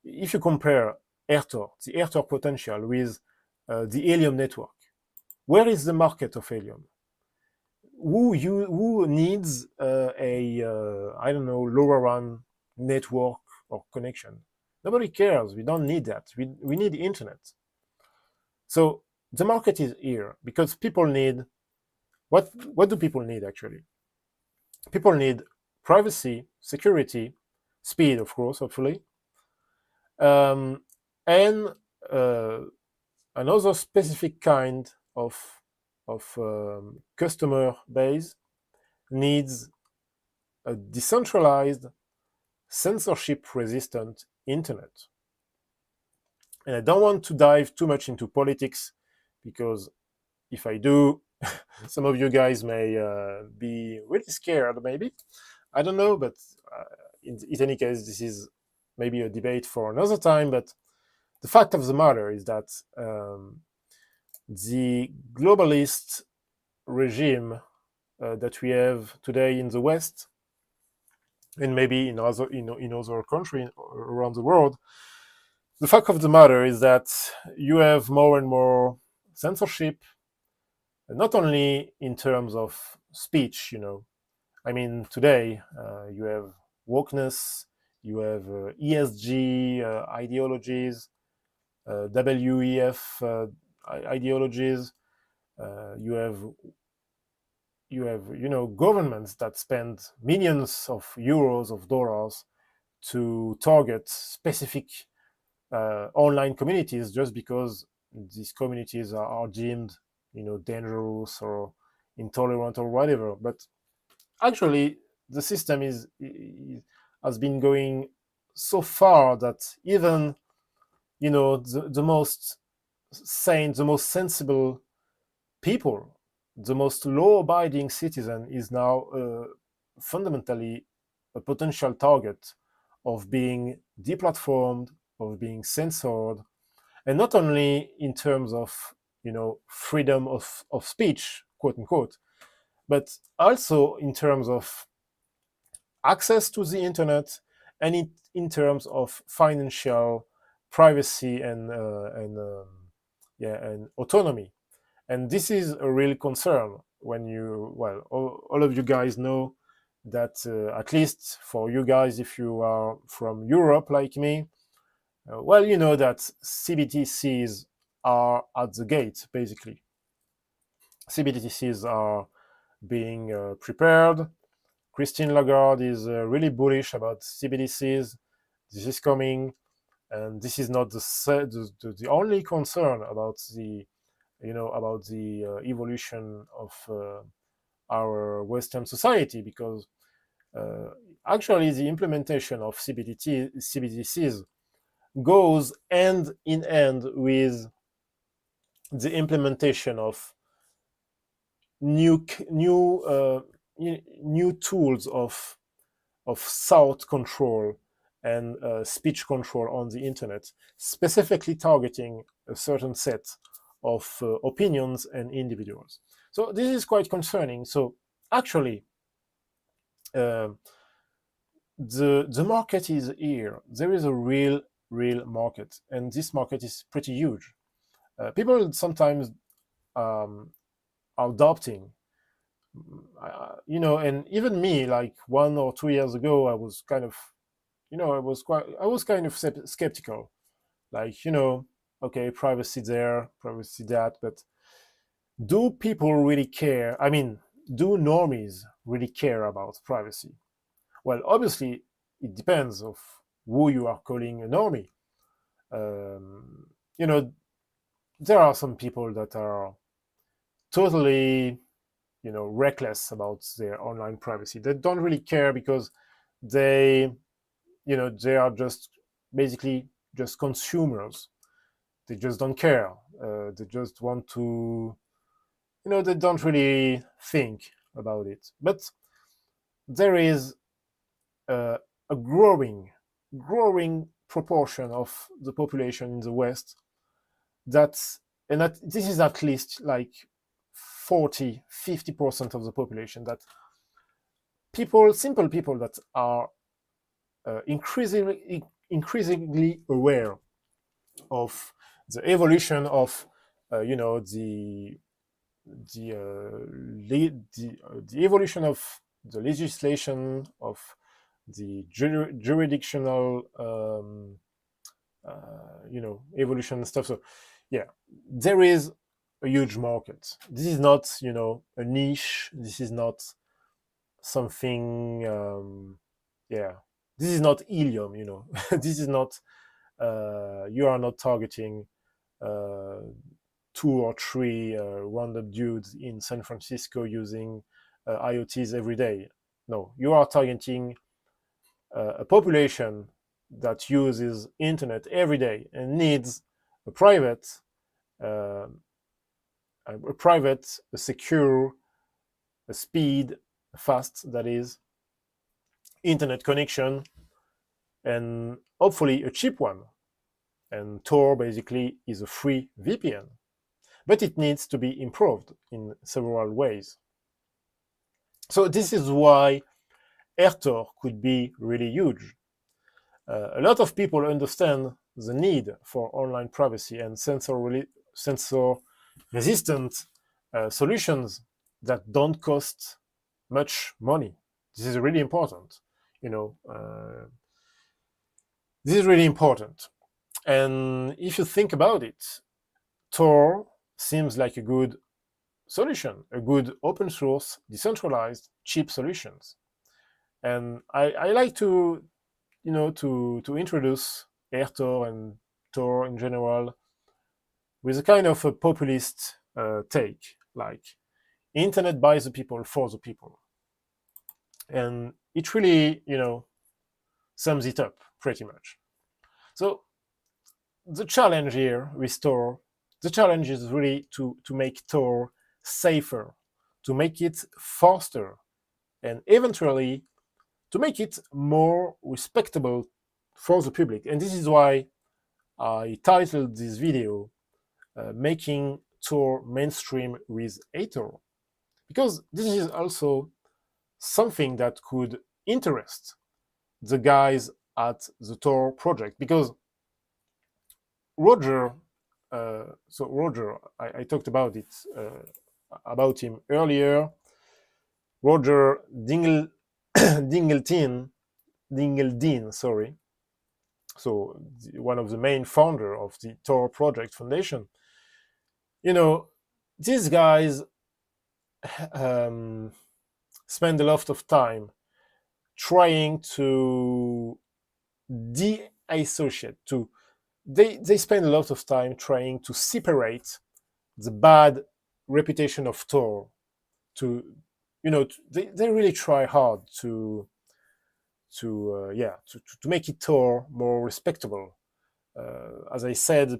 if you compare AirTor, the AirTor potential with the Helium network. Where is the market of Helium? Who needs a I don't know, LoRaWAN network or connection? Nobody cares. We don't need that. We need the internet. So the market is here because people need what do people need actually? People need privacy, security, speed, of course, hopefully, and uh, another specific kind of customer base needs a decentralized, censorship-resistant internet. And I don't want to dive too much into politics because if I do, some of you guys may be really scared, maybe. I don't know, but in any case, this is maybe a debate for another time. But the fact of the matter is that the globalist regime that we have today in the West, and maybe in other countries around the world, the fact of the matter is that you have more and more censorship, not only in terms of speech. I mean, today you have wokeness, you have ESG ideologies, WEF ideologies. You have governments that spend millions of euros of dollars to target specific online communities just because these communities are deemed dangerous or intolerant or whatever. But actually the system has been going so far that even the most sane, the most sensible people, the most law-abiding citizen is now fundamentally a potential target of being deplatformed, of being censored, and not only in terms of freedom of speech, quote unquote, but also in terms of access to the internet and in terms of financial privacy and autonomy. And this is a real concern when all of you guys know that at least for you guys, if you are from Europe like me, you know that CBDCs are at the gate, basically. CBDCs are being prepared. Christine Lagarde is really bullish about CBDCs. This is coming, and this is not the only concern about the evolution of our Western society, because actually the implementation of CBDCs goes hand in hand with the implementation of new tools of thought control and speech control on the internet, specifically targeting a certain set of opinions and individuals. So this is quite concerning. So actually, the market is here. There is a real market, and this market is pretty huge. People sometimes are adopting, and even me, like 1 or 2 years ago, I was kind of, I was kind of skeptical, like, okay, privacy there, privacy that, but do people really care? I mean, do normies really care about privacy? Well, obviously, it depends of who you are calling a normie. Um, you know, there are some people that are totally, reckless about their online privacy. They don't really care because they, they are just basically just consumers. They just don't care. They just want to, they don't really think about it. But there is a growing proportion of the population in the West that this is at least like 40-50% of the population that simple people that are increasingly aware of the evolution of the evolution of the legislation, of the jurisdictional evolution and stuff. So yeah, there is a huge market. This is not a niche. This is not something this is not helium. This is not you are not targeting two or three random dudes in San Francisco using IoTs every day. No, you are targeting a population that uses internet every day and needs a private, a secure, a speed, fast, that is, internet connection, and hopefully a cheap one. And ToR basically is a free VPN, but it needs to be improved in several ways. So this is why AirTor could be really huge. A lot of people understand the need for online privacy and sensor-resistant solutions that don't cost much money. This is really important. This is really important. And if you think about it, ToR seems like a good solution, a good open source, decentralized, cheap solutions. And I like to introduce AirTor and ToR in general with a kind of a populist take, like internet by the people for the people. And it really, sums it up pretty much. So the challenge here with ToR, the challenge is really to make ToR safer, to make it faster, and eventually to make it more respectable for the public. And this is why I titled this video Making ToR Mainstream with ATOR, because this is also something that could interest the guys at the ToR project. Because Roger, I talked about it, about him earlier. Roger Dingeldien, sorry. So one of the main founder of the ToR Project Foundation. These guys spend a lot of time trying to de-associate, they spend a lot of time trying to separate the bad reputation of ToR. They really try hard to make it ToR more respectable. As I said,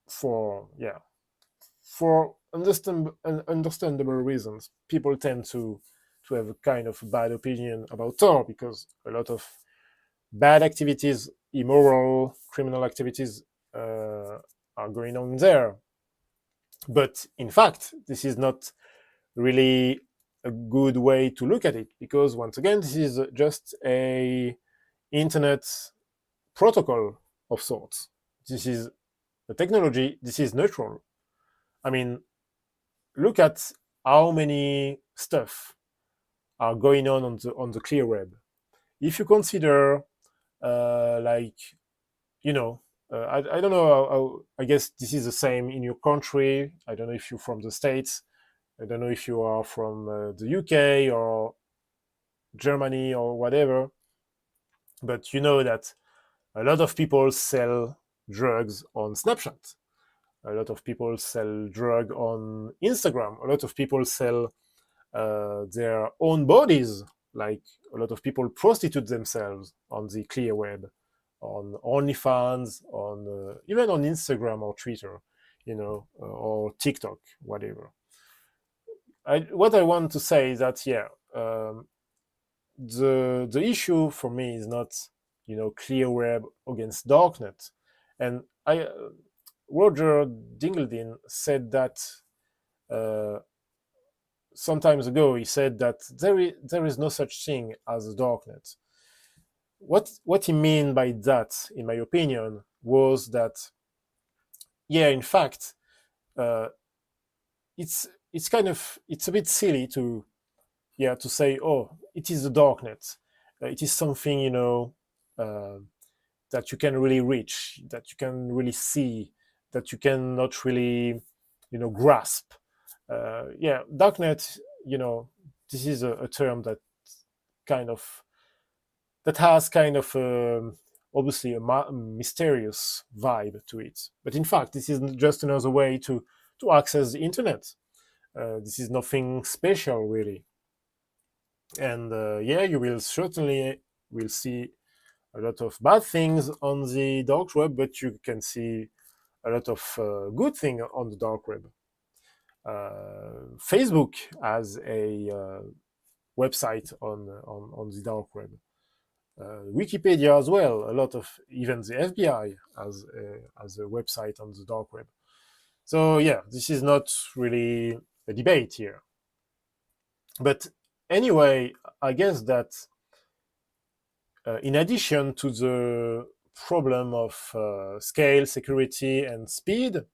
for understandable reasons, people tend to have a kind of bad opinion about ToR because a lot of bad activities, immoral, criminal activities are going on there. But in fact, this is not really a good way to look at it, because once again, this is just a internet protocol of sorts. This is a technology, this is neutral. I mean, look at how many stuff are going on the clear web. If you consider I don't know I guess this is the same in your country. I don't know if you're from the States. I don't know if you are from the UK or Germany or whatever. But you know that a lot of people sell drugs on Snapchat. A lot of people sell drug on Instagram. A lot of people sell their own bodies. Like a lot of people prostitute themselves on the clear web, on OnlyFans, on even on Instagram or Twitter, or TikTok, whatever. What I want to say is that the issue for me is not clear web against darknet. And Roger Dingeldien said that some times ago, he said that there is no such thing as a darknet. What he mean by that, in my opinion, was that, yeah, in fact, uh, it's kind of, it's a bit silly to, yeah, to say, oh, it is the darknet. It is something, uh, that you can really reach, that you can really see, that you cannot really, grasp. Yeah, darknet. This is a term that kind of that has kind of obviously a mysterious vibe to it. But in fact, this is just another way to access the internet. This is nothing special really, and yeah, you will certainly will see a lot of bad things on the dark web, but you can see a lot of good thing on the dark web. Facebook has a website on the dark web. Wikipedia as well. A lot of, even the FBI has a website on the dark web. So yeah, this is not really a debate here. But anyway, I guess that in addition to the problem of scale, security, and speed,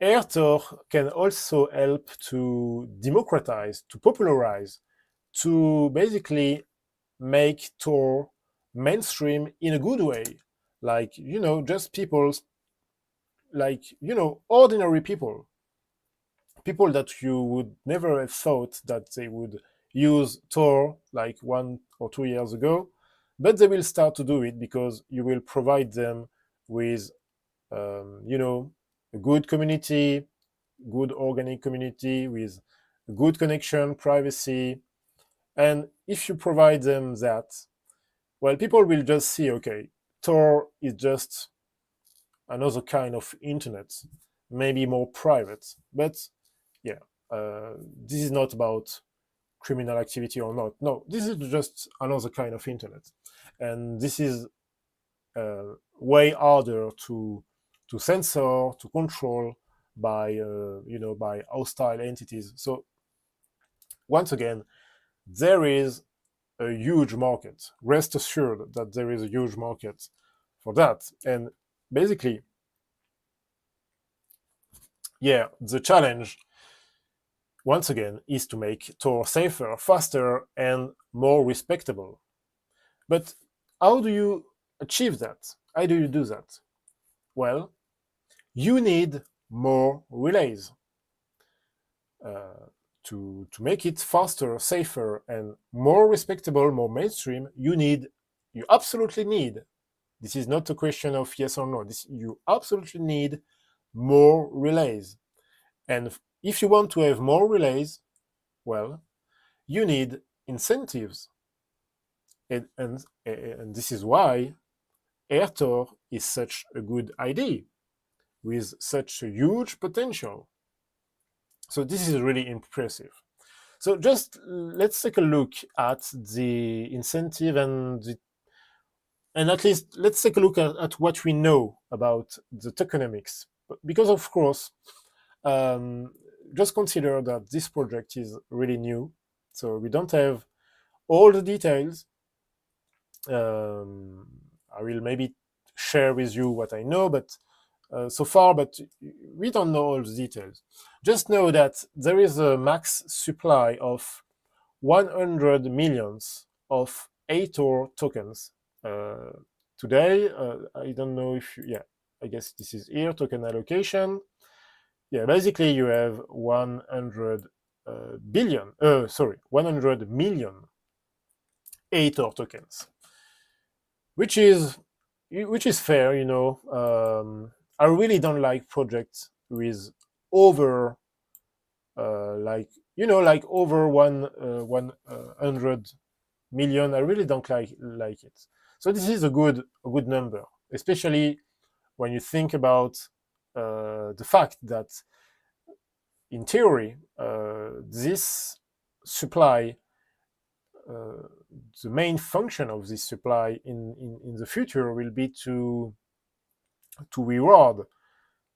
AirTor can also help to democratize, to popularize, to basically make ToR mainstream in a good way. Like, just people, like, ordinary people, people that you would never have thought that they would use ToR like 1 or 2 years ago, but they will start to do it because you will provide them with, a good community, good organic community with good connection, privacy. And if you provide them that, well, people will just see, okay, ToR is just another kind of internet, maybe more private. But yeah, this is not about criminal activity or not. No, this is just another kind of internet, and this is way harder to censor, to control by by hostile entities. So once again, there is a huge market. Rest assured that there is a huge market for that. And basically, yeah, the challenge, once again, is to make ToR safer, faster, and more respectable. But how do you achieve that? How do you do that? Well, you need more relays. To make it faster, safer, and more respectable, more mainstream, you absolutely need, this is not a question of yes or no, you absolutely need more relays. And if you want to have more relays, well, you need incentives. And this is why AirTor is such a good idea with such a huge potential. So this is really impressive. So just let's take a look at the incentive and at least let's take a look at what we know about the tokenomics. Because of course, just consider that this project is really new, so we don't have all the details. I will maybe share with you what I know, but so far, but we don't know all the details. Just know that there is a max supply of 100 millions of ATOR tokens. Today, I don't know if yeah, I guess this is here, token allocation. Yeah, basically you have 100 100 million ATOR tokens, which is fair, I really don't like projects with over like over 100 million. I really don't like it. So this is a good number, especially when you think about the fact that in theory this supply, the main function of this supply in the future will be to reward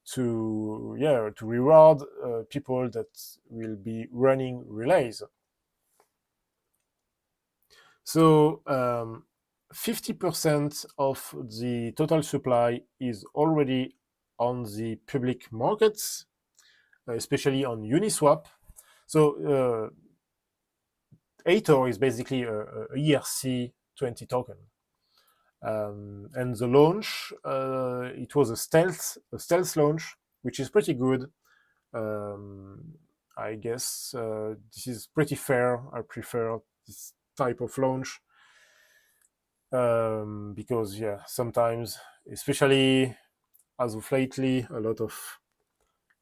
to reward people that will be running relays. So 50% of the total supply is already on the public markets, especially on Uniswap. So ATOR is basically a ERC20 token. And the launch, it was a stealth launch, which is pretty good. I guess this is pretty fair. I prefer this type of launch because, yeah, sometimes, especially as of lately, a lot of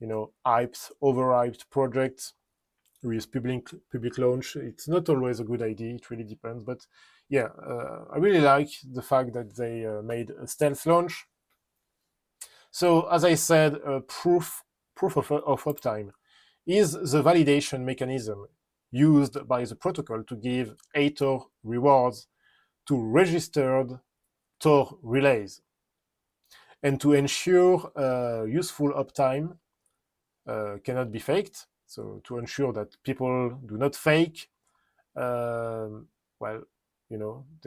overhyped projects with public launch. It's not always a good idea. It really depends. But yeah, I really like the fact that they made a stealth launch. So as I said, proof of uptime is the validation mechanism used by the protocol to give ATOR rewards to registered ToR relays. And to ensure useful uptime cannot be faked. So to ensure that people do not fake, they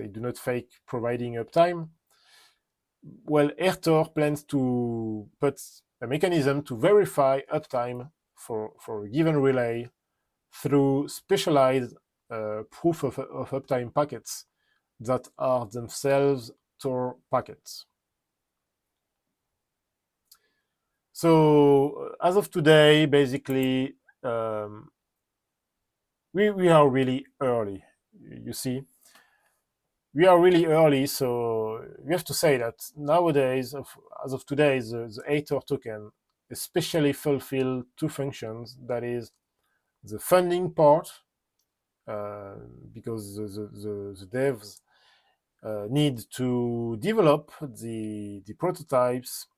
do not fake providing uptime. Well, AirTor plans to put a mechanism to verify uptime for a given relay through specialized proof of uptime packets that are themselves ToR packets. So as of today, basically, we are really early. You see, we are really early. So we have to say that nowadays, as of today, the ATOR token especially fulfill two functions. That is the funding part, because the devs need to develop the prototypes.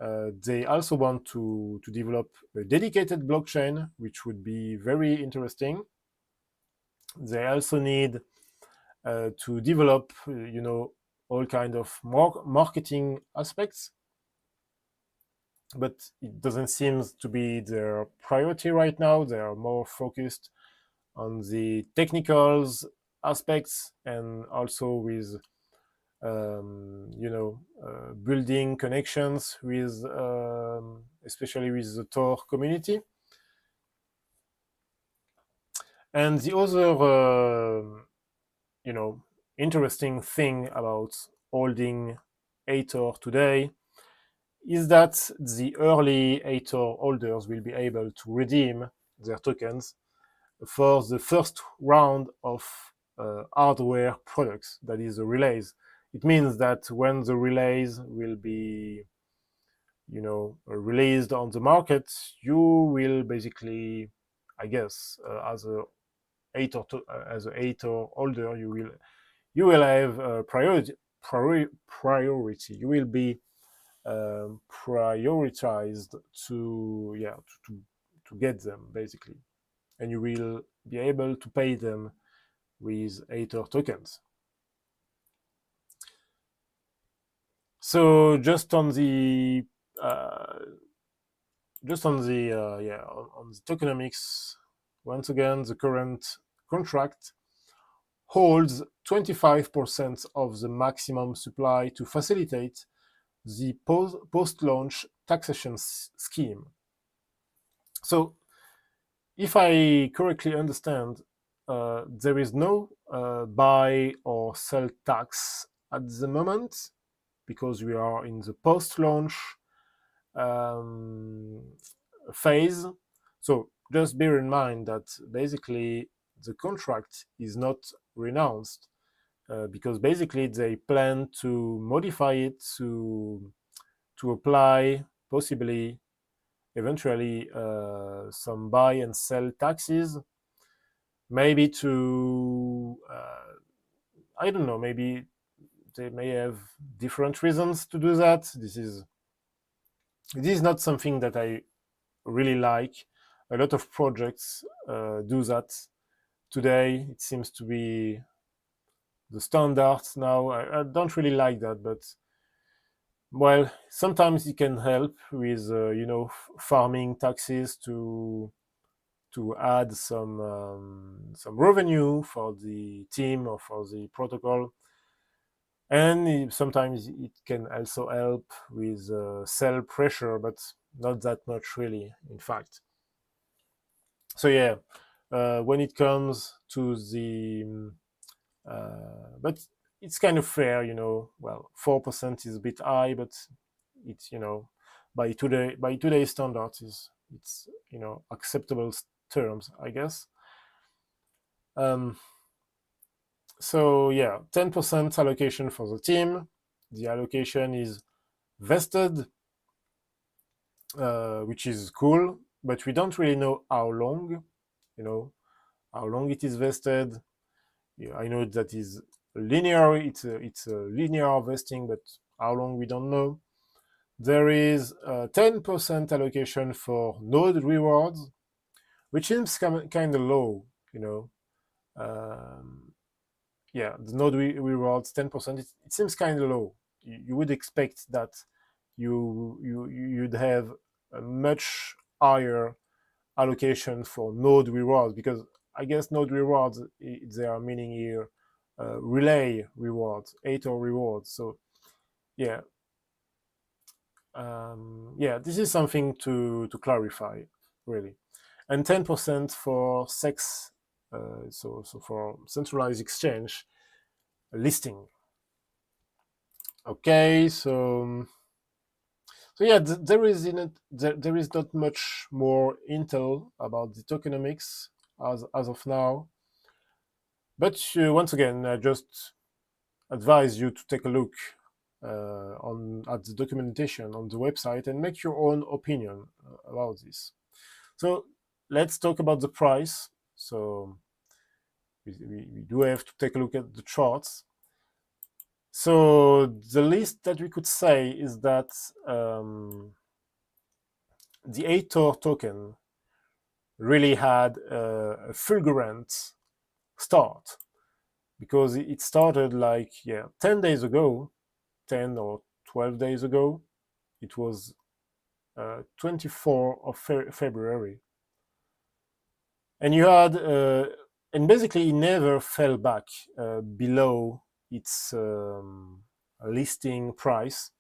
They also want to develop a dedicated blockchain, which would be very interesting. They also need to develop, all kind of marketing aspects. But it doesn't seem to be their priority right now. They are more focused on the technicals aspects and also with building connections with, especially with the ToR community. And the other, interesting thing about holding ATOR today is that the early ATOR holders will be able to redeem their tokens for the first round of hardware products, that is the relays. It means that when the relays will be, released on the market, you will basically, I guess, as a ATOR holder, you will have priority. You will be prioritized to get them basically, and you will be able to pay them with ATOR tokens. So just on the tokenomics, once again, the current contract holds 25% of the maximum supply to facilitate the post-launch taxation scheme. So if I correctly understand, there is no buy or sell tax at the moment because we are in the post-launch phase. So just bear in mind that basically the contract is not renounced because basically they plan to modify it to apply possibly eventually some buy and sell taxes, maybe to I don't know, maybe they may have different reasons to do that. This is not something that I really like. A lot of projects do that today. It seems to be the standard now. I don't really like that, but Well, sometimes it can help with farming taxes to add some revenue for the team or for the protocol, and sometimes it can also help with sell pressure, but not that much really, in fact. So yeah, when it comes to the but it's kind of fair, well, 4% is a bit high, but it's, by today's standards, is it's, acceptable terms, I guess. um so yeah, 10% allocation for the team. The allocation is vested, which is cool, but we don't really know how long, you know how long it is vested. Yeah, I know that is linear. It's a linear vesting, but how long we don't know. There is a 10% allocation for node rewards, which seems kind of low. Um, yeah, the node rewards 10%. It seems kind of low. You would expect that you'd have a much higher allocation for node rewards, because I guess node rewards, they are meaning here relay rewards, ATOR rewards. So yeah, yeah, this is something to clarify, really. And 10% for sex, so for centralized exchange listing. Okay, so yeah, there is in it there is not much more intel about the tokenomics as of now. But once again, I just advise you to take a look on at the documentation on the website and make your own opinion about this. So let's talk about the price. So we do have to take a look at the charts. So the least that we could say is that the ATOR token really had a fulgurant start, because it started like 10 days ago, 10 or 12 days ago. It was 24 of February, and you had and basically it never fell back below its listing price.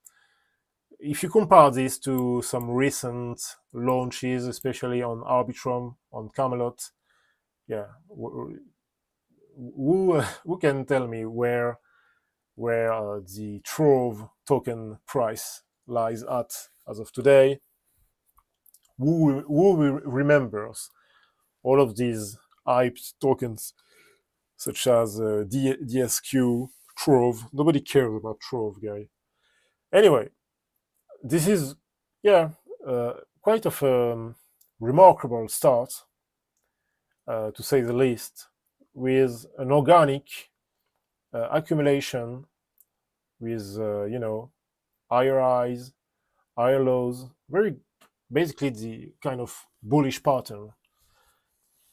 If you compare this to some recent launches, especially on Arbitrum, on Camelot, yeah, who can tell me where the Trove token price lies at as of today? Who remembers all of these hyped tokens such as DSQ, Trove? Nobody cares about Trove, guy. Anyway, this is, yeah, quite of a remarkable start, to say the least, with an organic accumulation, with higher highs, higher lows, very basically the kind of bullish pattern.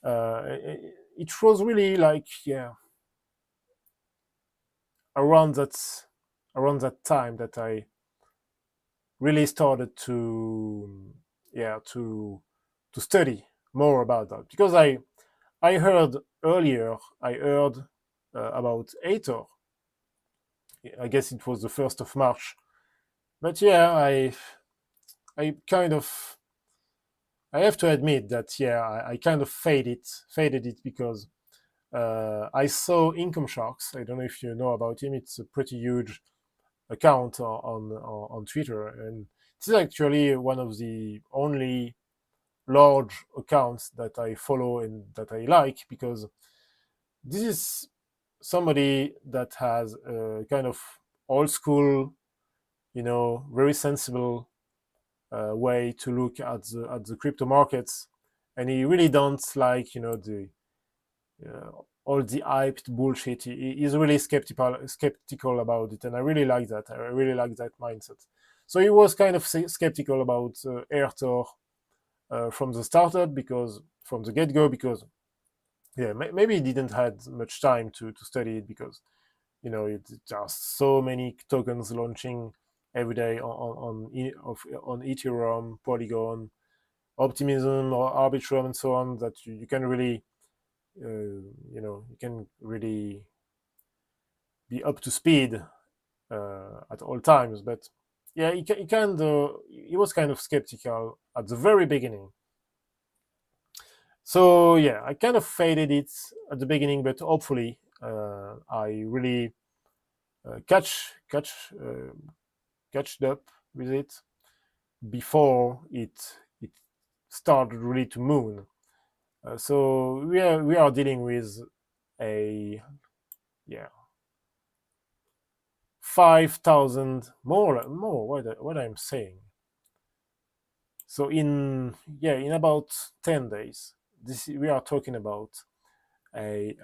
It was really like, around that time that I really started to study more about that, because I heard earlier, about ATOR. I guess it was the 1st of March, but yeah, I kind of, I have to admit that, I kind of faded it, because I saw Income Sharks. I don't know if you know about him. It's a pretty huge account on Twitter, and this is actually one of the only large accounts that I follow and that I like, because this is somebody that has a kind of old school, very sensible way to look at the crypto markets, and he really don't like, the all the hyped bullshit. He's really skeptical about it, and I really like that. I really like that mindset. So he was kind of skeptical about AirTor from the startup, because from the get-go, because maybe he didn't had much time to study it, because there are so many tokens launching every day on Ethereum, Polygon, Optimism, or Arbitrum, and so on, that you can really, you can really be up to speed at all times. But yeah, he was kind of skeptical at the very beginning. So yeah, I kind of faded it at the beginning, but hopefully I really catched up with it before it started really to moon. So we are dealing with a, yeah, 5,000 more what I'm saying. So in about 10 days, this we are talking about a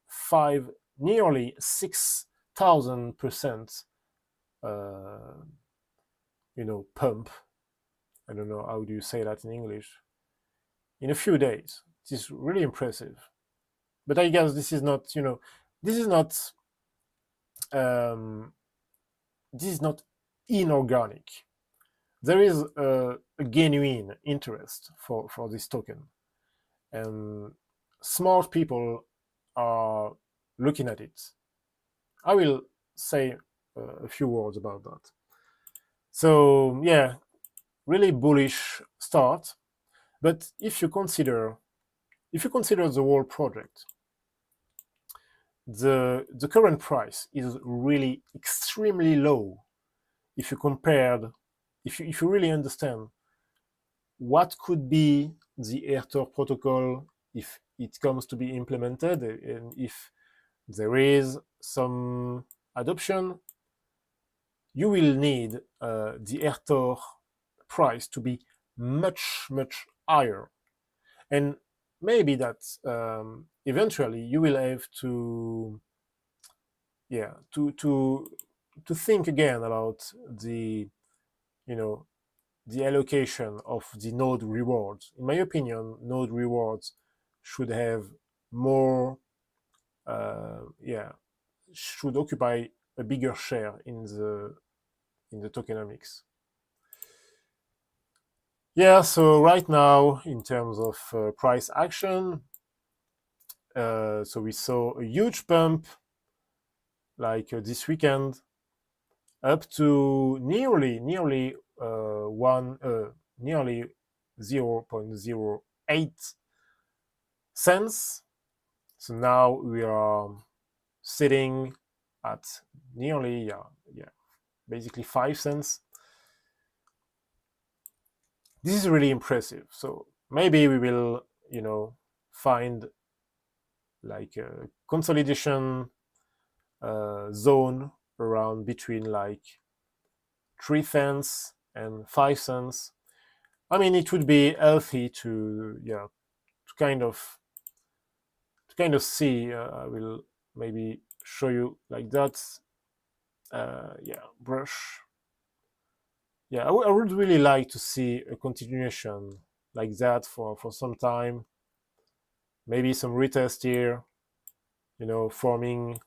five nearly 6,000% pump. I don't know how do you say that in English. In a few days, it is really impressive. But I guess this is not um, this is not inorganic. There is a genuine interest for this token, and smart people are looking at it. I will say a few words about that. So yeah, really bullish start. But if you consider the whole project, the current price is really extremely low if you compared, if you really understand what could be the AirTor protocol if it comes to be implemented, and if there is some adoption, you will need the AirTor price to be much higher, and maybe that eventually you will have to, yeah, to think again about the, you know the allocation of the node rewards. In my opinion, node rewards should have more, yeah, should occupy a bigger share in the tokenomics. Yeah, so right now, in terms of price action, so we saw a huge pump this weekend, up to nearly nearly 0.08 cents. So now we are sitting at nearly, basically 5 cents. This is really impressive. So maybe we will, find like a consolidation zone around between like 3 cents and 5 cents. I mean, it would be healthy to, kind of see. I will maybe show you like that. Brush. Yeah, I would really like to see a continuation like that for some time. Maybe some retest here, forming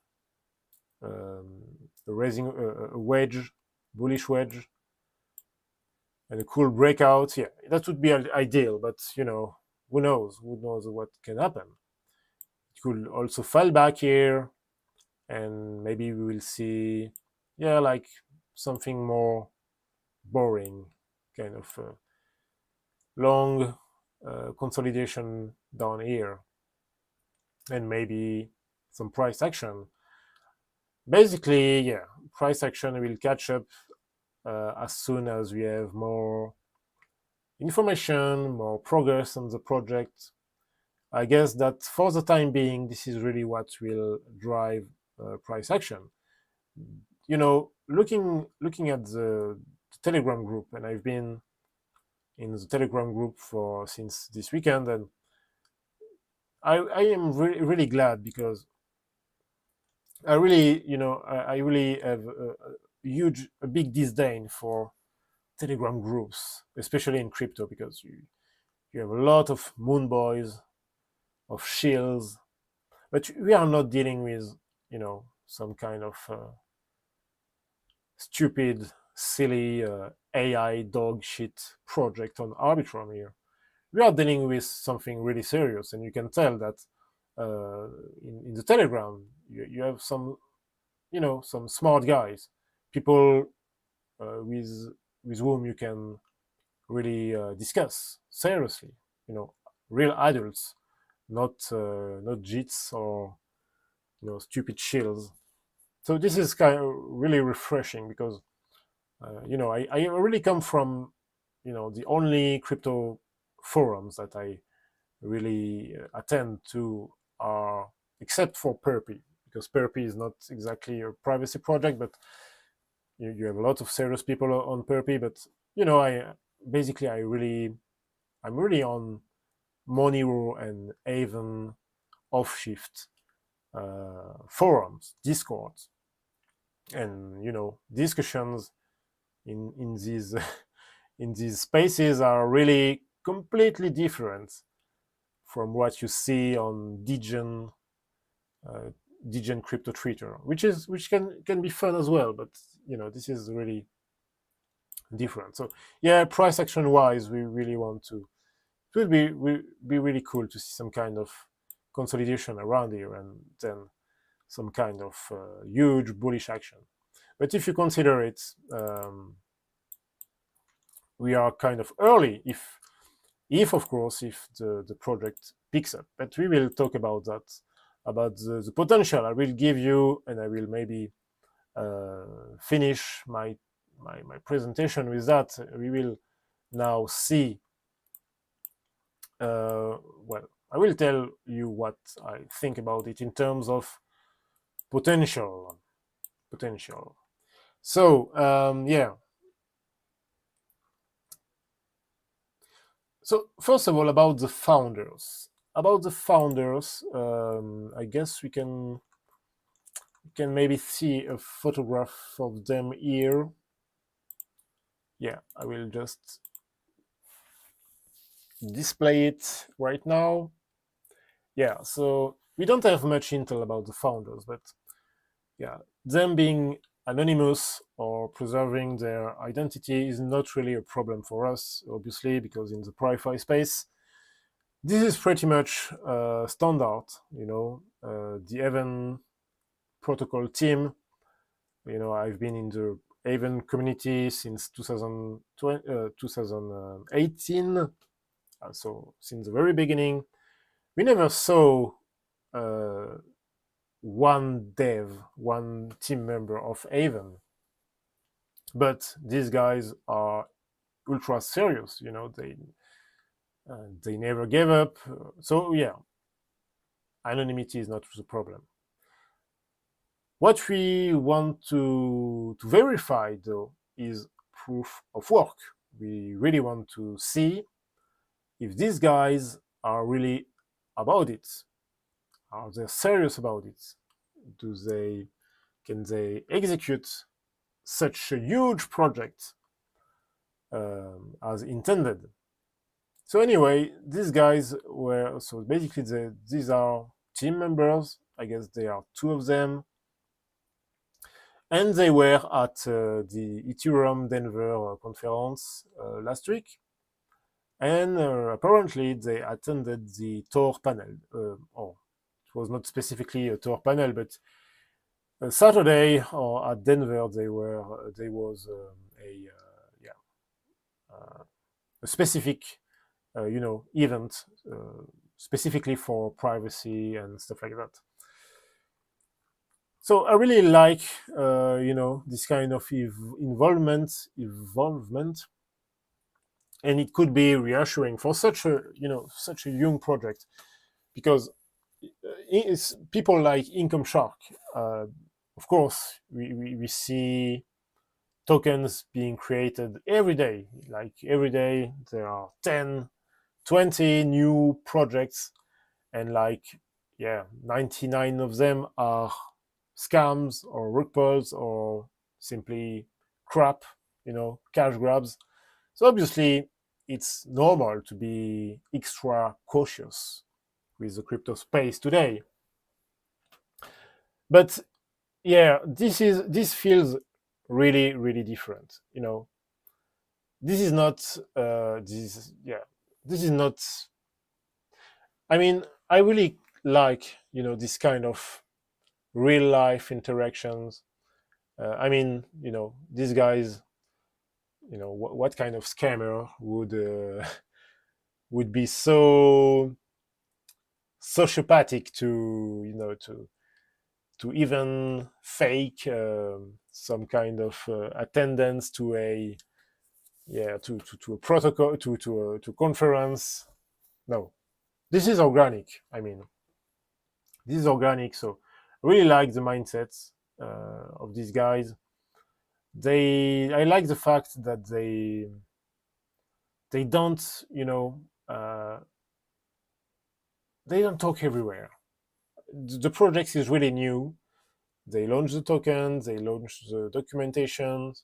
raising a wedge, bullish wedge, and a cool breakout. Yeah, that would be ideal. But who knows? Who knows what can happen? It could also fall back here, and maybe we will see, like something more boring, kind of long consolidation down here, and maybe some price action. Basically, yeah, price action will catch up as soon as we have more information, more progress on the project. I guess that for the time being, this is really what will drive price action. Looking at the Telegram group, and I've been in the Telegram group since this weekend, and I am really glad, because I really, I really have a big disdain for Telegram groups, especially in crypto, because you have a lot of moon boys, of shills, but we are not dealing with, some kind of stupid silly AI dog shit project on Arbitrum here. We are dealing with something really serious, and you can tell that in the Telegram you have some some smart guys, people with whom you can really discuss seriously, real adults, not jits or stupid shills. So this is kind of really refreshing because I really come from the only crypto forums that I really attend to are, except for Perpy, because Perpy is not exactly a privacy project, but you have a lot of serious people on Perpy. But I basically I'm really on Monero and Aven Offshift forums, Discord, and discussions in these in these spaces are really completely different from what you see on uh, Degen crypto Twitter, which can be fun as well, but this is really different. So yeah, price action wise, we really want to. It would be really cool to see some kind of consolidation around here, and then some kind of huge bullish action. But if you consider it, we are kind of early. If of course, if the project picks up, but we will talk about that, about the potential. I will give you, and I will maybe finish my presentation with that. We will now see. Well, I will tell you what I think about it in terms of potential. So yeah. So first of all, about the founders. I guess we can maybe see a photograph of them here. Yeah, I will just display it right now. Yeah, so we don't have much intel about the founders, but yeah, them being anonymous or preserving their identity is not really a problem for us, obviously, because in the pri-fi space, this is pretty much standard. The Aven protocol team. I've been in the Aven community since 2018, so since the very beginning. We never saw one team member of Aven, but these guys are ultra serious. They never gave up. So yeah, anonymity is not the problem. What we want to verify, though, is proof of work. We really want to see if these guys are really about it. Are they serious about it? Can they execute such a huge project as intended? So anyway, these guys were, so basically these are team members. I guess there are two of them. And they were at the Ethereum Denver conference last week. And apparently they attended the ToR panel. It was not specifically a ToR panel, but Saturday or at Denver there was a specific event specifically for privacy and stuff like that. So I really like this kind of involvement, and it could be reassuring for such a young project, because it's people like Income Shark. Of course, we see tokens being created every day. Like every day, there are 10, 20 new projects, and 99 of them are scams or rug pulls or simply crap, cash grabs. So obviously, it's normal to be extra cautious with the crypto space today. But yeah, this feels really, really different. This is not this is not. I mean, I really like this kind of real life interactions. I mean, these guys, what kind of scammer would would be so sociopathic to even fake some kind of attendance to a to a protocol to conference. No, this is organic. I mean, this is organic. So I really like the mindsets of these guys. I like the fact that they don't they don't talk everywhere. The project is really new. They launch the token, they launch the documentation,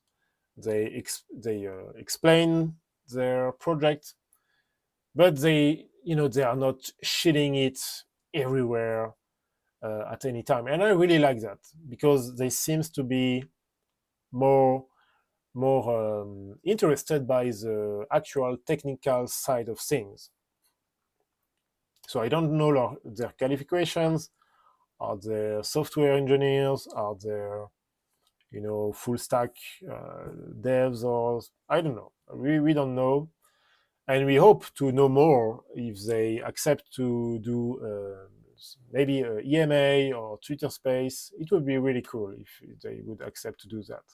they explain their project, but they are not shitting it everywhere at any time. And I really like that because they seems to be more interested by the actual technical side of things. So I don't know their qualifications. Are they software engineers? Are they full stack devs, or I don't know. We don't know, and we hope to know more if they accept to do maybe a EMA or Twitter Space. It would be really cool if they would accept to do that.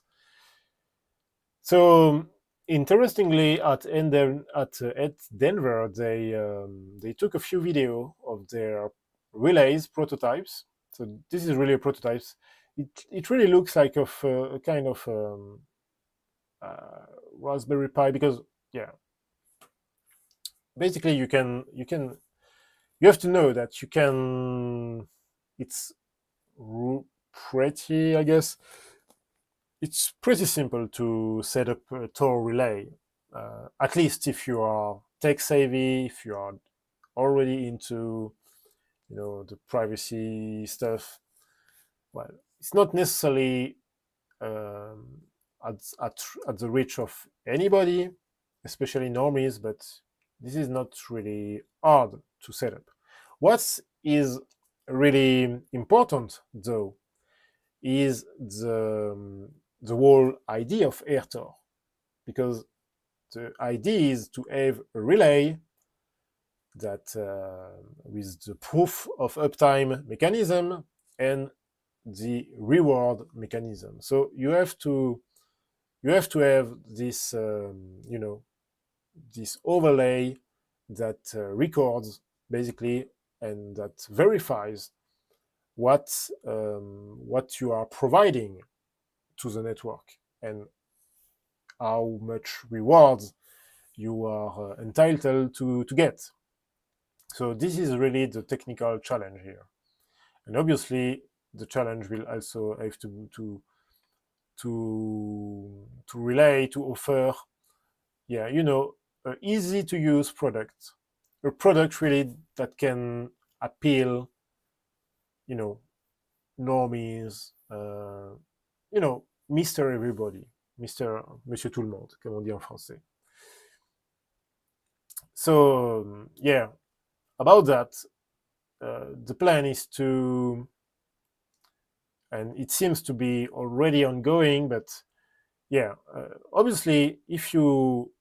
So interestingly, at Denver, they took a few video of their relays prototypes. So this is really a prototypes. It really looks like a kind of Raspberry Pi, because basically you have to know that you can. It's pretty, I guess. It's pretty simple to set up a ToR relay, at least if you are tech savvy, if you are already into the privacy stuff. Well, it's not necessarily at the reach of anybody, especially normies, but this is not really hard to set up. What is really important, though, is the whole idea of AirTor, because the idea is to have a relay that with the proof of uptime mechanism and the reward mechanism. So you have to have this this overlay that records basically and that verifies what you are providing to the network and how much rewards you are entitled to get. So this is really the technical challenge here, and obviously the challenge will also have to relay to offer an easy to use product, a product really that can appeal normies, Mr. Everybody, Monsieur Tout le Monde, comme on dit en français. So about that, the plan is to, and it seems to be already ongoing, but obviously if you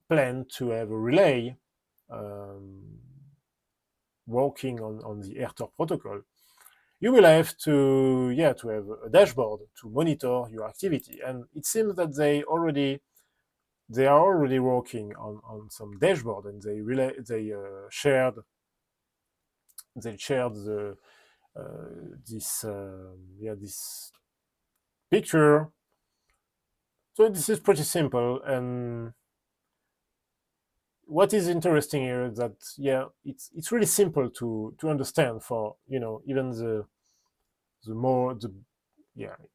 plan to have a relay working on the AirTor protocol, you will have to have a dashboard to monitor your activity. And it seems that they are already working on some dashboard, and they shared the this picture. So this is pretty simple, and what is interesting here is that it's really simple to understand for even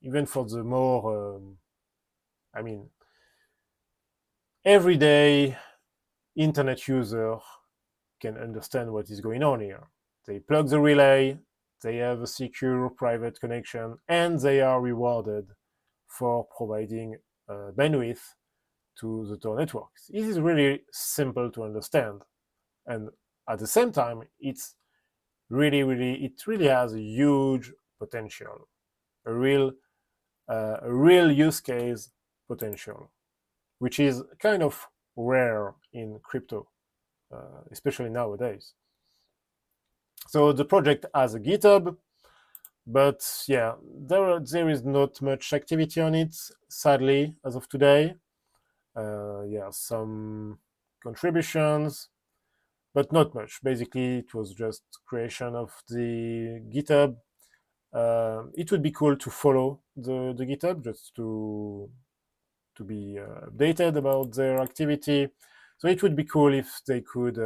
even for the more I mean everyday internet user can understand what is going on here. They plug the relay, they have a secure private connection, and they are rewarded for providing bandwidth to the ToR network. It is really simple to understand, and at the same time, it really has a huge potential, a real use case potential, which is kind of rare in crypto, especially nowadays. So the project has a GitHub, but yeah, there is not much activity on it, sadly, as of today. Yeah, some contributions, but not much. Basically, it was just creation of the GitHub. It would be cool to follow the GitHub just to be updated about their activity. So it would be cool if they could,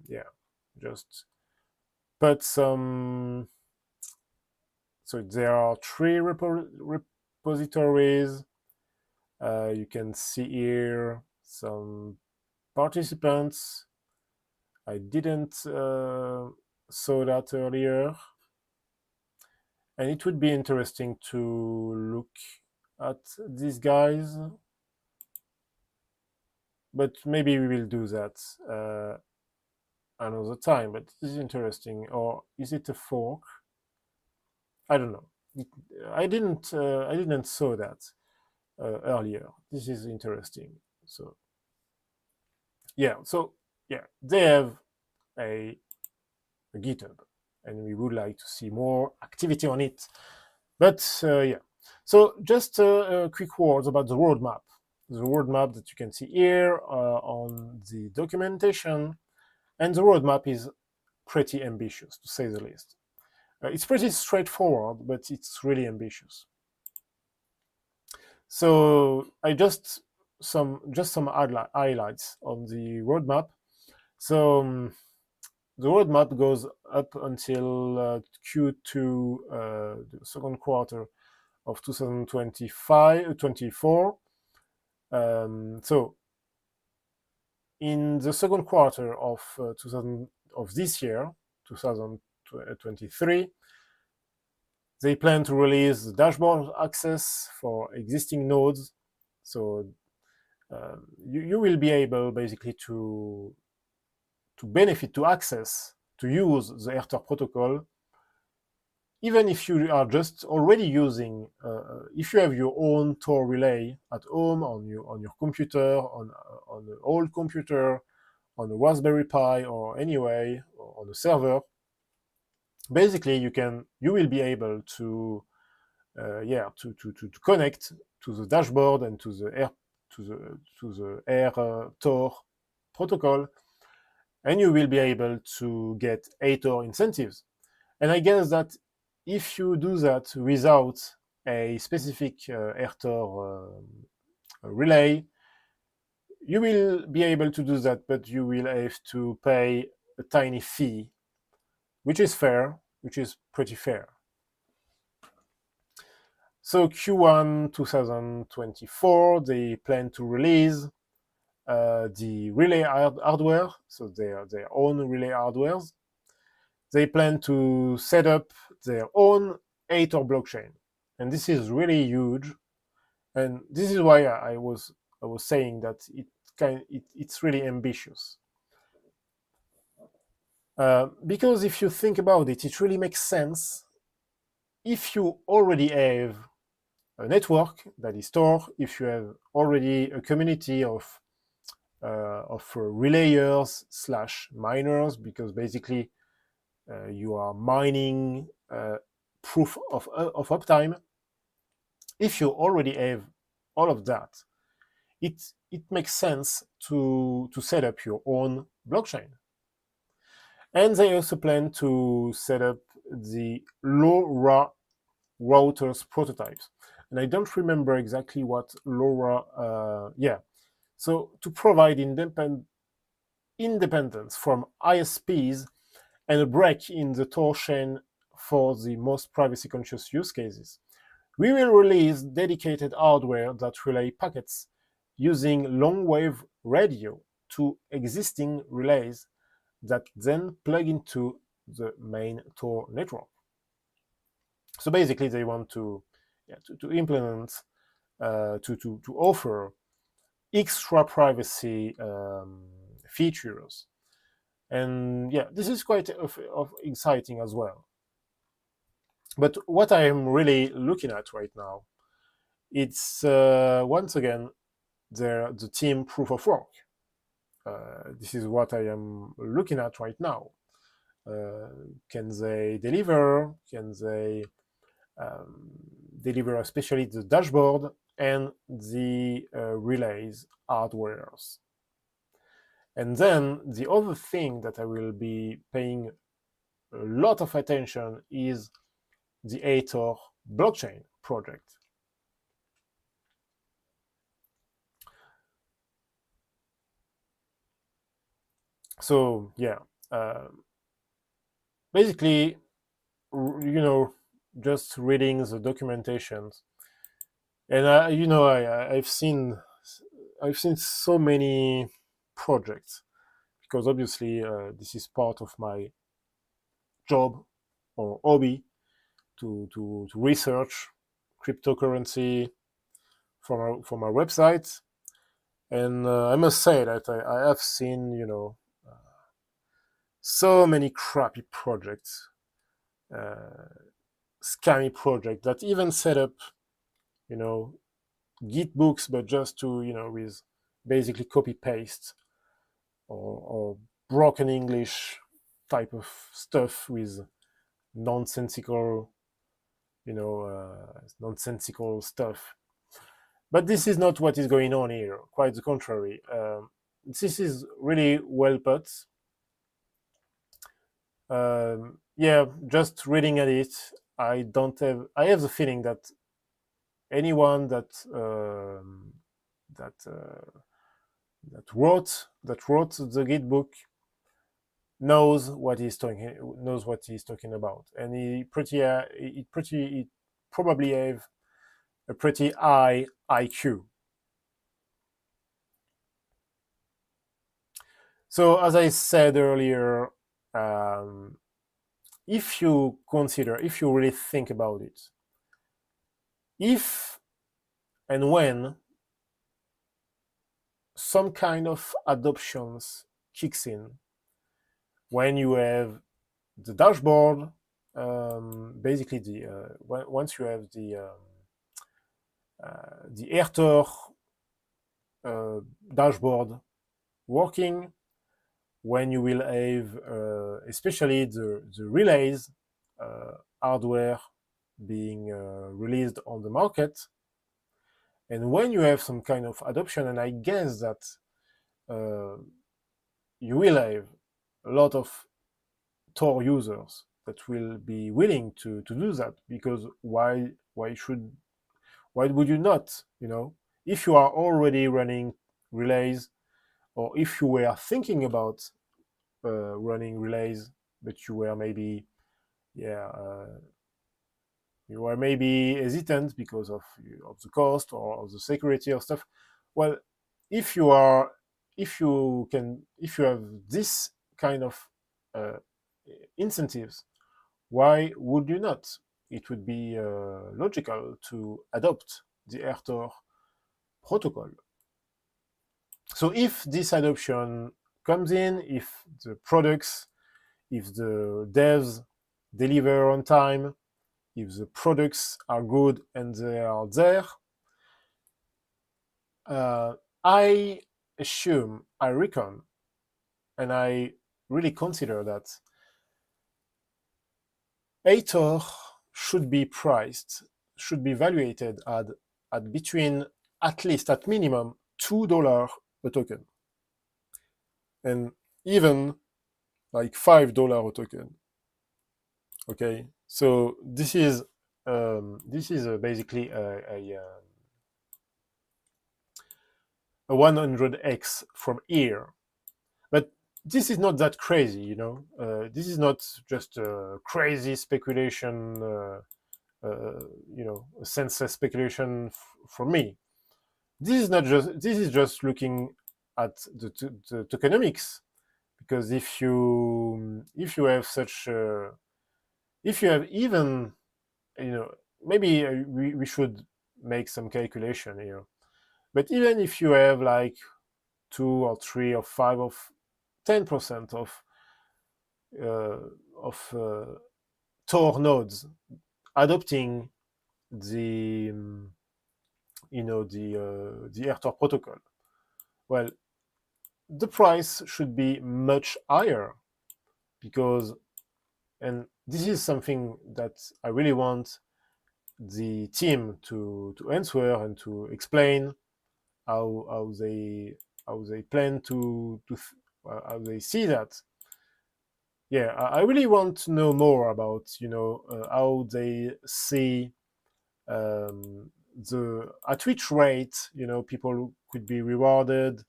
yeah, just put some. So there are 3 repositories. You can see here some participants. I didn't saw that earlier, and it would be interesting to look at these guys, but maybe we will do that another time. But this is interesting. Or is it a fork? I don't know. I didn't saw that earlier. This is interesting. So yeah, they have a GitHub, and we would like to see more activity on it. But yeah, so just quick words about the roadmap. The roadmap that you can see here on the documentation, and the roadmap is pretty ambitious, to say the least. It's pretty straightforward, but it's really ambitious. So I just some highlights on the roadmap. So the roadmap goes up until Q2, the second quarter of 2024. So in the second quarter of this year, 2023, they plan to release the dashboard access for existing nodes. So you will be able basically to benefit, to access, to use the AirTor protocol, even if you are just already using, if you have your own ToR relay at home, on your computer, on an old computer, on a Raspberry Pi, or anyway, or on a server. Basically, you will be able to connect to the dashboard and to the AirTor protocol, and you will be able to get ATOR incentives. And I guess that if you do that without a specific AirTor relay, you will be able to do that, but you will have to pay a tiny fee, which is fair, which is pretty fair. So Q1 2024, they plan to release the relay hardware, so their own relay hardwares. They plan to set up their own ATOR blockchain, and this is really huge. And this is why I was saying that it's really ambitious. Because if you think about it, it really makes sense. If you already have a network that is ToR, if you have already a community of relayers / miners, because basically you are mining proof of uptime. If you already have all of that, it makes sense to set up your own blockchain. And they also plan to set up the LoRa routers prototypes. And I don't remember exactly what LoRa, So to provide independence from ISPs and a break in the ToR chain for the most privacy-conscious use cases, we will release dedicated hardware that relay packets using long-wave radio to existing relays that then plug into the main ToR network. So basically, they want to implement to offer extra privacy features. And yeah, this is quite of exciting as well. But what I am really looking at right now, it's once again the team proof of work. This is what I am looking at right now. Can they deliver? Can they deliver especially the dashboard and the relays hardwares? And then the other thing that I will be paying a lot of attention is the ATOR blockchain project. So yeah, basically, just reading the documentations, and I've seen so many projects, because obviously this is part of my job or hobby to research cryptocurrency from our website. And I must say that I have seen so many crappy projects, scammy projects that even set up you know Git books, but just to with basically copy paste or broken English type of stuff with nonsensical nonsensical stuff. But this is not what is going on here. Quite the contrary. This is really well put. Yeah, just reading at it, I have the feeling that anyone that wrote the Git book knows what he's talking about, and he probably have a pretty high IQ. So as I said earlier, if you really think about it, if and when some kind of adoptions kicks in, when you have the dashboard, basically once you have the AirTor dashboard working, when you will have especially the relays hardware being released on the market, and when you have some kind of adoption, and I guess that you will have a lot of ToR users that will be willing to do that, because why would you not? If you are already running relays, or if you were thinking about running relays, but you were maybe hesitant because of the cost or of the security or stuff. Well, if you have this kind of incentives, why would you not? It would be logical to adopt the AirTor protocol. So if this adoption comes in, if the devs deliver on time, if the products are good and they are there, I reckon, and I really consider that ATOR should be valuated at between, at least at minimum, $2 a token, and even like $5 a token. Okay, so this is basically a 100x from here. But this is not that crazy, this is not just a crazy speculation, a senseless speculation for me. This is just looking at the tokenomics, because if you have if you have even, maybe we should make some calculation here. But even if you have like 2 or 3 or 5 or 10% uh, of ToR nodes adopting the the AirTor protocol, well, the price should be much higher, because, and this is something that I really want the team to answer and to explain how they plan to how they see that. Yeah, I really want to know more about how they see the at which rate people could be rewarded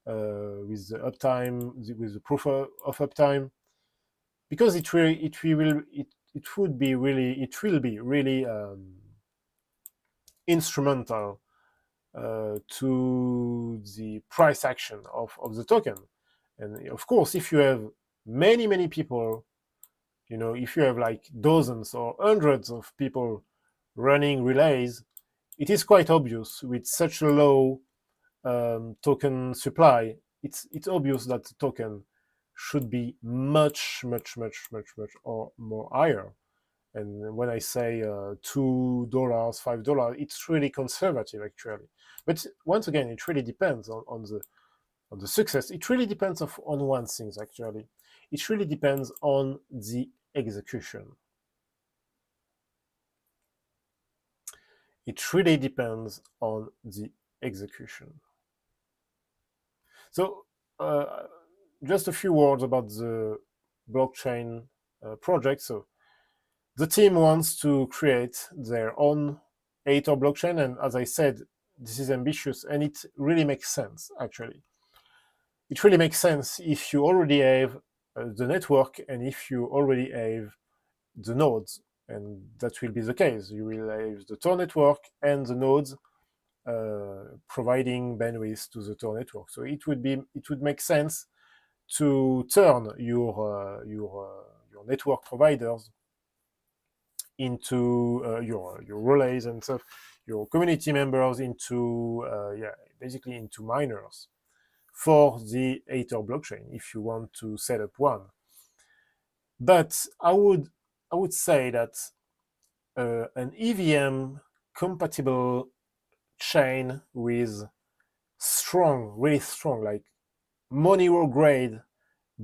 with the uptime, with the proof of uptime, because it will be really instrumental to the price action of the token. And of course, if you have many people, if you have like dozens or hundreds of people running relays, it is quite obvious with such a low token supply. It's obvious that the token should be much or more higher. And when I say $2, $5, it's really conservative actually. But once again, it really depends on the success. It really depends on one thing actually. It really depends on the execution. It really depends on the execution. So just a few words about the blockchain project. So the team wants to create their own ATOR blockchain, and as I said, this is ambitious, and it really makes sense actually. It really makes sense if you already have the network and if you already have the nodes, and that will be the case. You will have the ToR network and the nodes providing bandwidth to the ToR network. So it would make sense to turn your network providers into your relays and stuff, your community members into basically into miners for the ATOR blockchain if you want to set up one. But I would say that an EVM compatible chain with really strong, like monero grade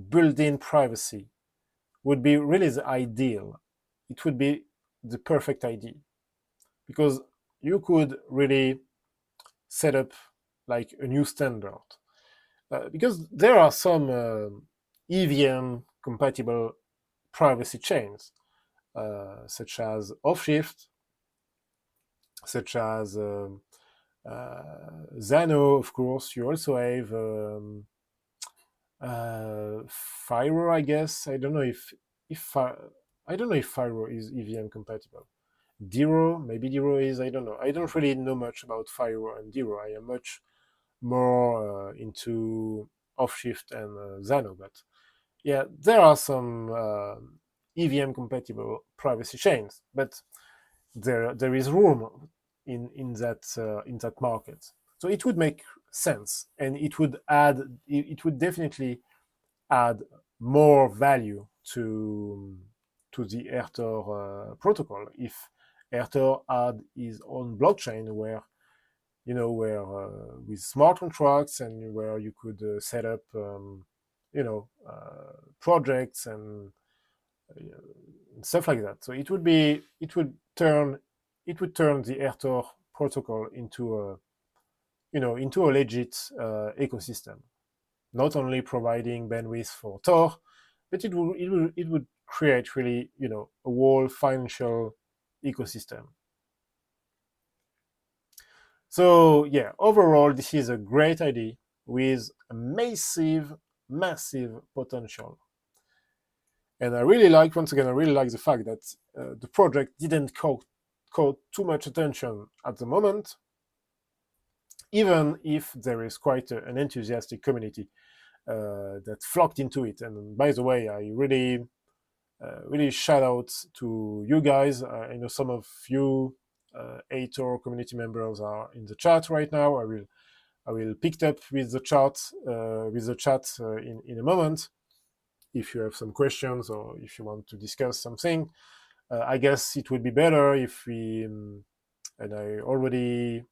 built-in privacy would be really the ideal. It would be the perfect idea, because you could really set up like a new standard. Because there are some EVM compatible privacy chains, such as Offshift, such as Zano, of course. You also have Fyro, I guess. I don't know if Fyro is EVM compatible. Diro, maybe Diro is. I don't know. I don't really know much about Fyro and Diro. I am much more into Offshift and Zano, but yeah, there are some EVM compatible privacy chains, but there is room in that market. So it would make sense, and it would definitely add more value to the AirTor protocol if AirTor had his own blockchain where with smart contracts, and where you could set up projects and stuff like that. So it would turn the AirTor protocol into a legit ecosystem, not only providing bandwidth for ToR, but it would create really a whole financial ecosystem. So yeah, overall, this is a great idea with a massive potential. And I really like the fact that the project didn't caught too much attention at the moment, even if there is quite an enthusiastic community that flocked into it. And by the way, I really shout out to you guys. I know some of you ATOR community members are in the chat right now. I will pick up with the chat in a moment. If you have some questions or if you want to discuss something, I guess it would be better if we, and I already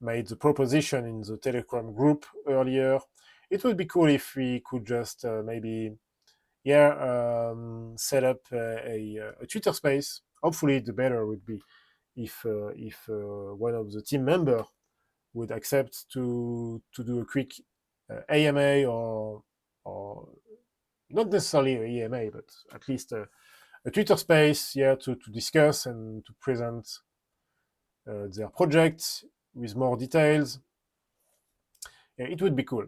made the proposition in the Telegram group earlier, it would be cool if we could just maybe, set up a Twitter space. Hopefully, the better would be if one of the team member would accept to do a quick AMA or not necessarily a EMA, but at least a Twitter space, to discuss and to present their project with more details. Yeah, it would be cool.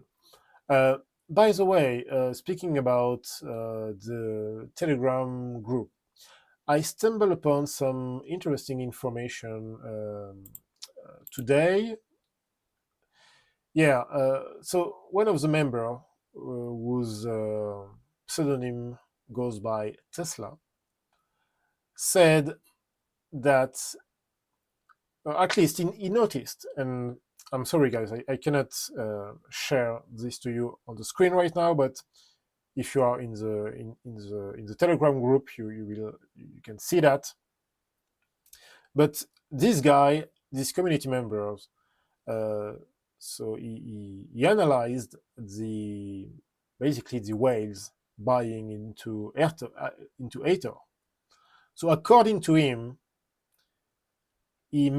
By the way, speaking about the Telegram group, I stumbled upon some interesting information today. So one of the members, whose pseudonym goes by Tesla, said that, at least he noticed, and I'm sorry guys, I cannot share this to you on the screen right now, but if you are in the Telegram group, you can see that. But this guy, this community members, so he analyzed basically the whales buying into ATOR. So according to him, he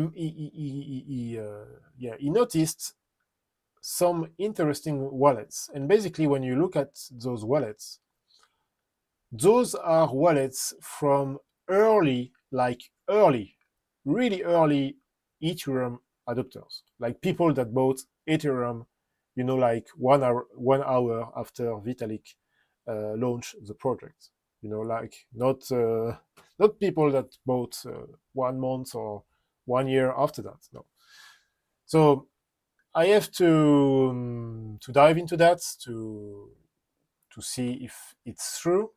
noticed some interesting wallets. And basically, when you look at those wallets, those are wallets from really early Ethereum adopters, like people that bought Ethereum, like 1 hour after Vitalik launched the project. Like not people that bought 1 month or 1 year after that. No. So I have to dive into that to see if it's true.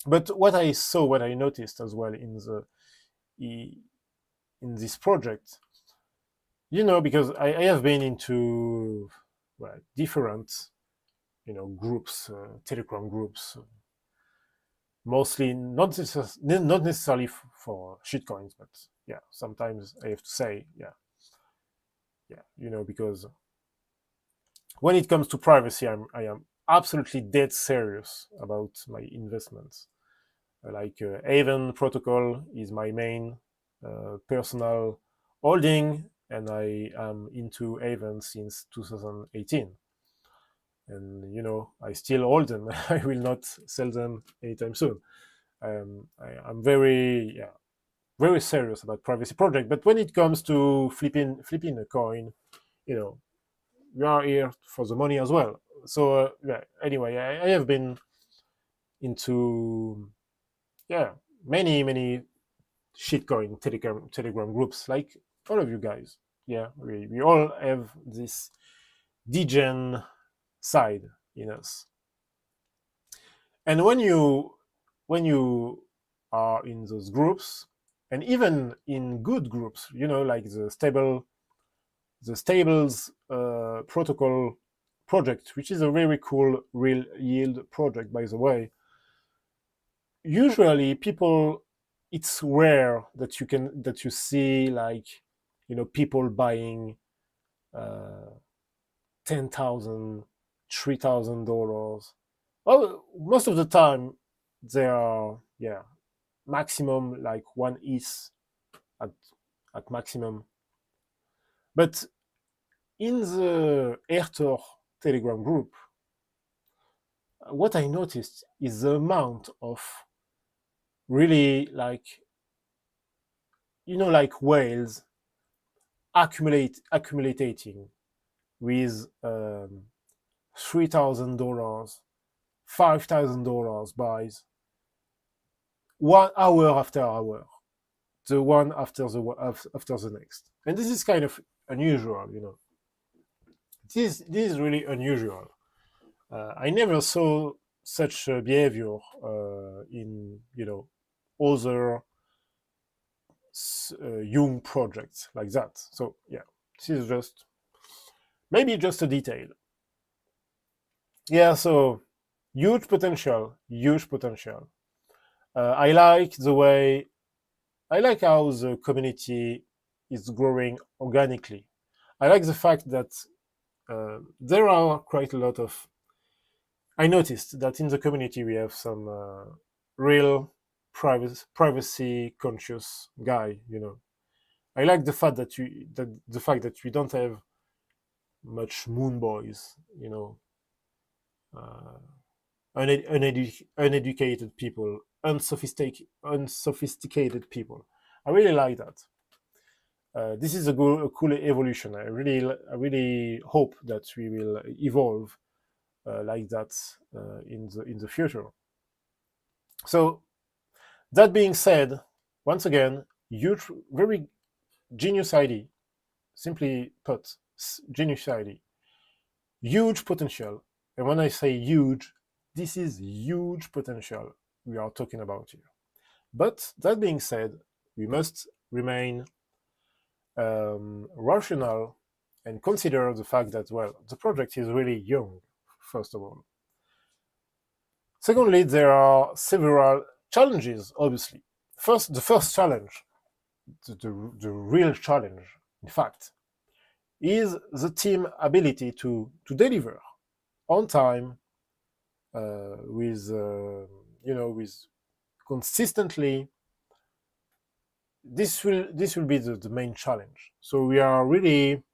But what I noticed as well in this project, because I have been into different groups, Telegram groups, mostly not necessarily for shitcoins, but sometimes I have to say because when it comes to privacy, I am absolutely dead serious about my investments. Like ATOR Protocol is my main personal holding, and I am into ATOR since 2018. And I still hold them. I will not sell them anytime soon. I'm very serious about privacy project. But when it comes to flipping a coin, we are here for the money as well. So anyway, I have been into many shitcoin telegram groups, like all of you guys. We all have this degen side in us. And when you are in those groups, and even in good groups, like the stables protocol project, which is a very cool real yield project, by the way, usually people, it's rare that you see like people buying $10,000, $3,000. Well, most of the time they are maximum like 1 ETH at maximum. But in the AirTor Telegram group, what I noticed is the amount of really like whales accumulating with $3,000, $5,000 buys 1 hour after hour, the one after the next. And this is kind of unusual, This is really unusual. I never saw such behavior in other young projects like that. So yeah, this is just maybe just a detail. Yeah, so huge potential, huge potential. I like the way, I like how the community is growing organically. I like the fact that there are quite a lot of. I noticed that in the community we have some real privacy conscious guy. I like the fact that we don't have much moon boys. Uh, uneducated people, unsophisticated people. I really like that. This is a cool evolution. I really hope that we will evolve like that in the future. So that being said, once again, huge, very genius idea. Simply put, genius idea, huge potential. And when I say huge, this is huge potential we are talking about here. But that being said, we must remain rational and consider the fact that, well, the project is really young, first of all. Secondly, there are several challenges, obviously. The first challenge, the real challenge, in fact, is the team ability to deliver on time with consistently. This will be the main challenge. So we are really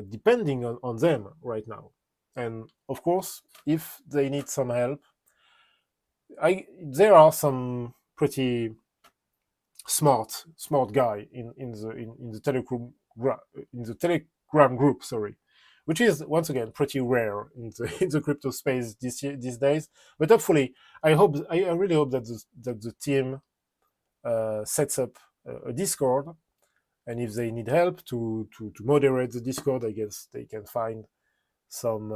depending on them right now. And of course, if they need some help, there are some pretty smart guy in the Telegram group, sorry, which is once again pretty rare in the crypto space these days. But hopefully, I really hope that the team sets up a Discord, and if they need help to moderate the Discord, I guess they can find some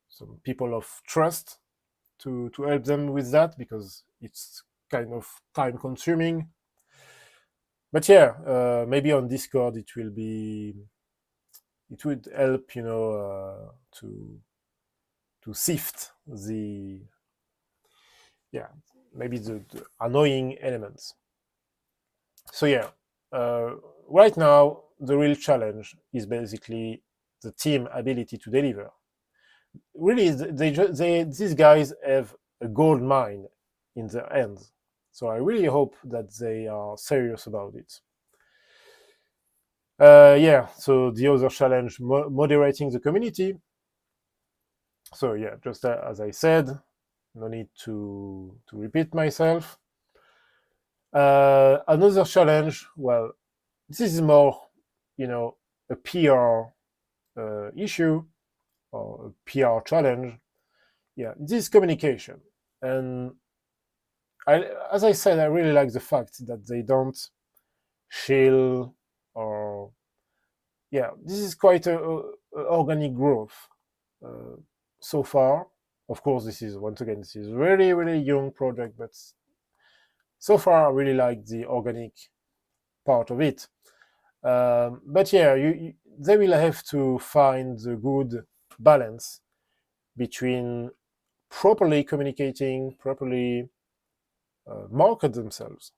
some people of trust to help them with that, because it's kind of time consuming. But yeah, maybe on Discord it would help, to sift the maybe the annoying elements. So yeah, right now the real challenge is basically the team ability to deliver. Really, these guys have a gold mine in their hands. So I really hope that they are serious about it. Yeah, so the other challenge, moderating the community. So yeah, just as I said, no need to repeat myself. Another challenge, well, this is more, a PR issue or a PR challenge. Yeah, this communication. And as I said, I really like the fact that they don't shill or this is quite a organic growth so far. Of course, this is really really young project, but so far I really like the organic part of it. But yeah, they will have to find the good balance between properly communicating, properly market themselves.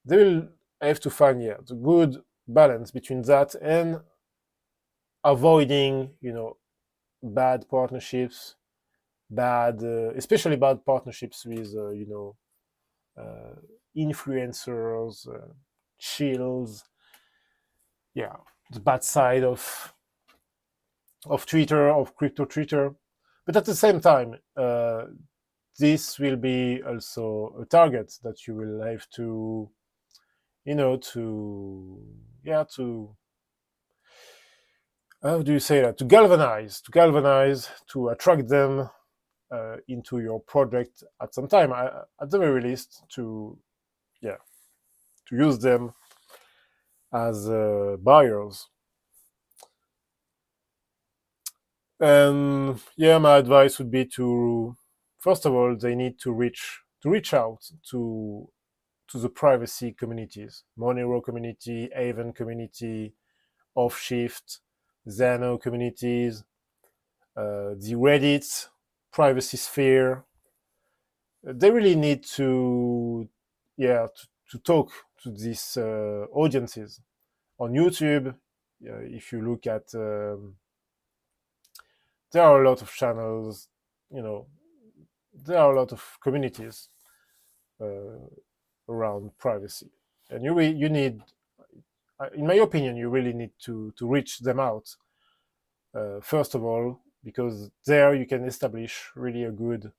They will have to find the good balance between that and avoiding bad partnerships, especially bad partnerships with influencers, chills, the bad side of Twitter, of crypto Twitter. But at the same time, this will be also a target that you will have to to how do you say that, to galvanize, to attract them into your project at some time, at the very least, to use them as buyers. And my advice would be to, first of all, they need to reach out to to the privacy communities: Monero community, Avon community, Offshift, Xano communities, the Reddit privacy sphere. They really need to, to talk to these audiences. On YouTube, if you look at, there are a lot of channels, there are a lot of communities around privacy, and you need, in my opinion, you really need to reach them out. First of all, because there you can establish really a good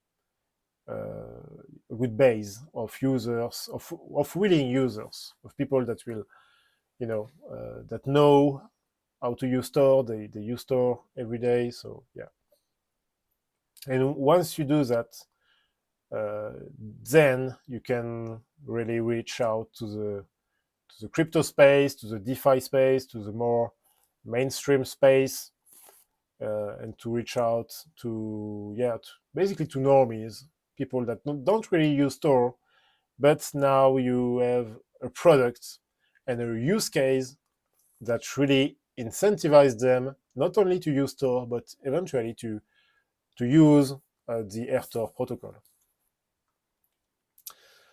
base of users, of willing users, of people that will, that know how to use ToR. They use ToR every day. So yeah. And once you do that, then you can really reach out to the crypto space, to the DeFi space, to the more mainstream space, and to reach out to basically to normies, people that don't really use ToR, but now you have a product and a use case that really incentivizes them not only to use ToR, but eventually to use the AirTor protocol.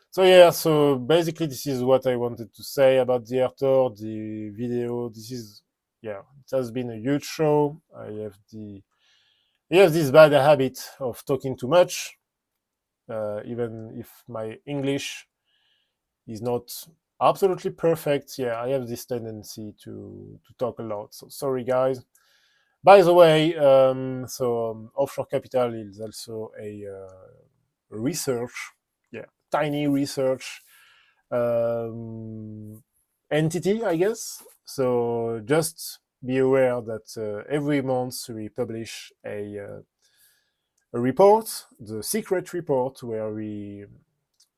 So yeah, so basically this is what I wanted to say about the AirTor, the video. This is, it has been a huge show. I have this bad habit of talking too much, even if my English is not absolutely perfect. I have this tendency to talk a lot. So sorry, guys. By the way, Offshore Capital is also a research, tiny research entity, I guess. So just be aware that every month we publish a report, the secret report, where we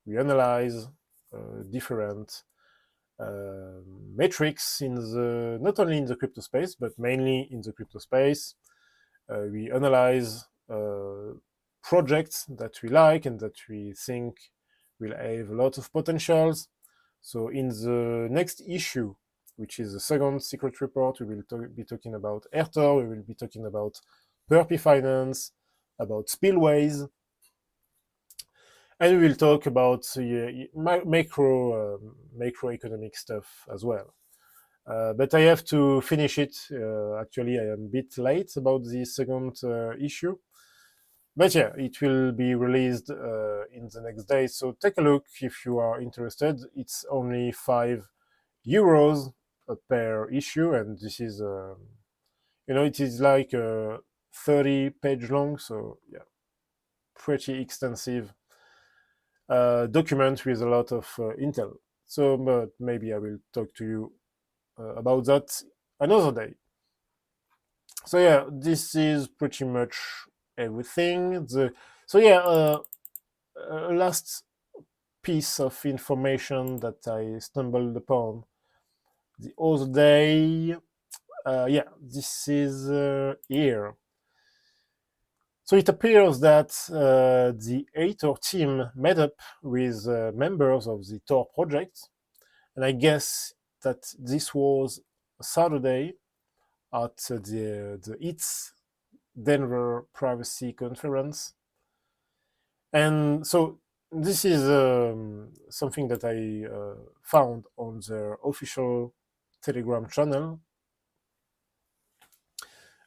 analyze different metrics in not only in the crypto space, but mainly in the crypto space. We analyze projects that we like and that we think will have a lot of potentials. So in the next issue, which is the second secret report, we will be talking about AirTor, we will be talking about Perpy Finance, about spillways, and we will talk about macroeconomic stuff as well. But I have to finish it. Actually, I am a bit late about the second issue. But it will be released in the next day. So take a look if you are interested. It's only €5 per issue, and this is, it is like 30-page long. So pretty extensive document with a lot of intel. So, but maybe I will talk to you about that another day. So this is pretty much everything. Last piece of information that I stumbled upon the other day. This is here. So it appears that the ATOR team met up with members of the ToR project, and I guess that this was Saturday at the ITS Denver Privacy Conference. And so this is something that I found on their official Telegram channel.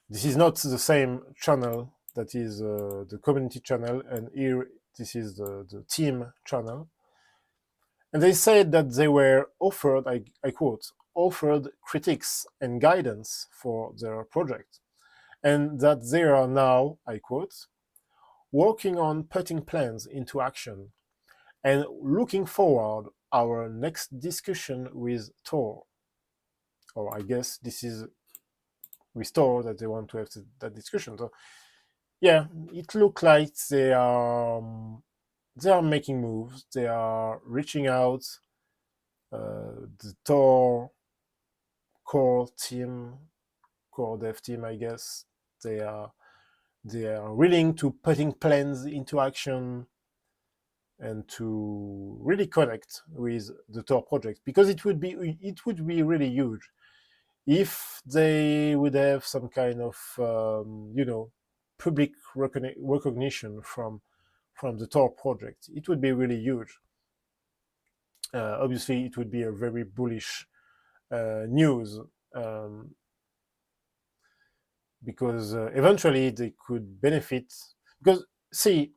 This is not the same channel that is the community channel, and here this is the team channel. And they said that they were offered, I quote, offered critiques and guidance for their project, and that they are now, I quote, working on putting plans into action and looking forward our next discussion with ToR. Or I guess this is with ToR that they want to have that discussion. So it looks like they are making moves. They are reaching out. The ToR core dev team, I guess, they are willing to putting plans into action. and to really connect with the ToR project, because it would be really huge if they would have some kind of public recognition from the ToR project. It would be really huge. Obviously, it would be a very bullish news, because eventually they could benefit. Because see,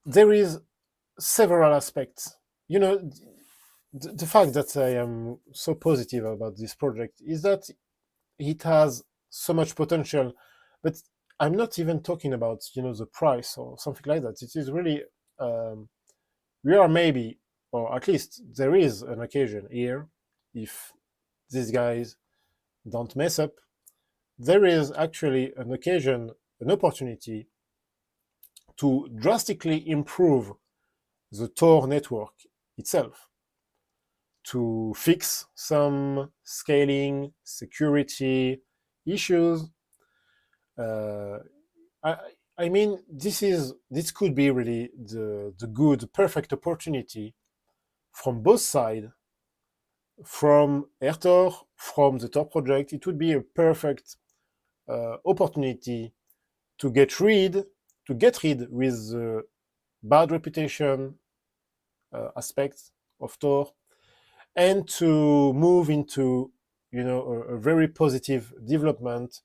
there is several aspects. The fact that I am so positive about this project is that it has so much potential, but I'm not even talking about the price or something like that. It is really we are maybe, or at least there is an occasion here, if these guys don't mess up, there is actually an occasion, an opportunity to drastically improve the ToR network itself, to fix some scaling, security issues. I mean, this could be really the good, perfect opportunity from both sides, from AirTor, from the ToR project. It would be a perfect opportunity to get rid with the bad reputation aspects of ToR, and to move into a very positive development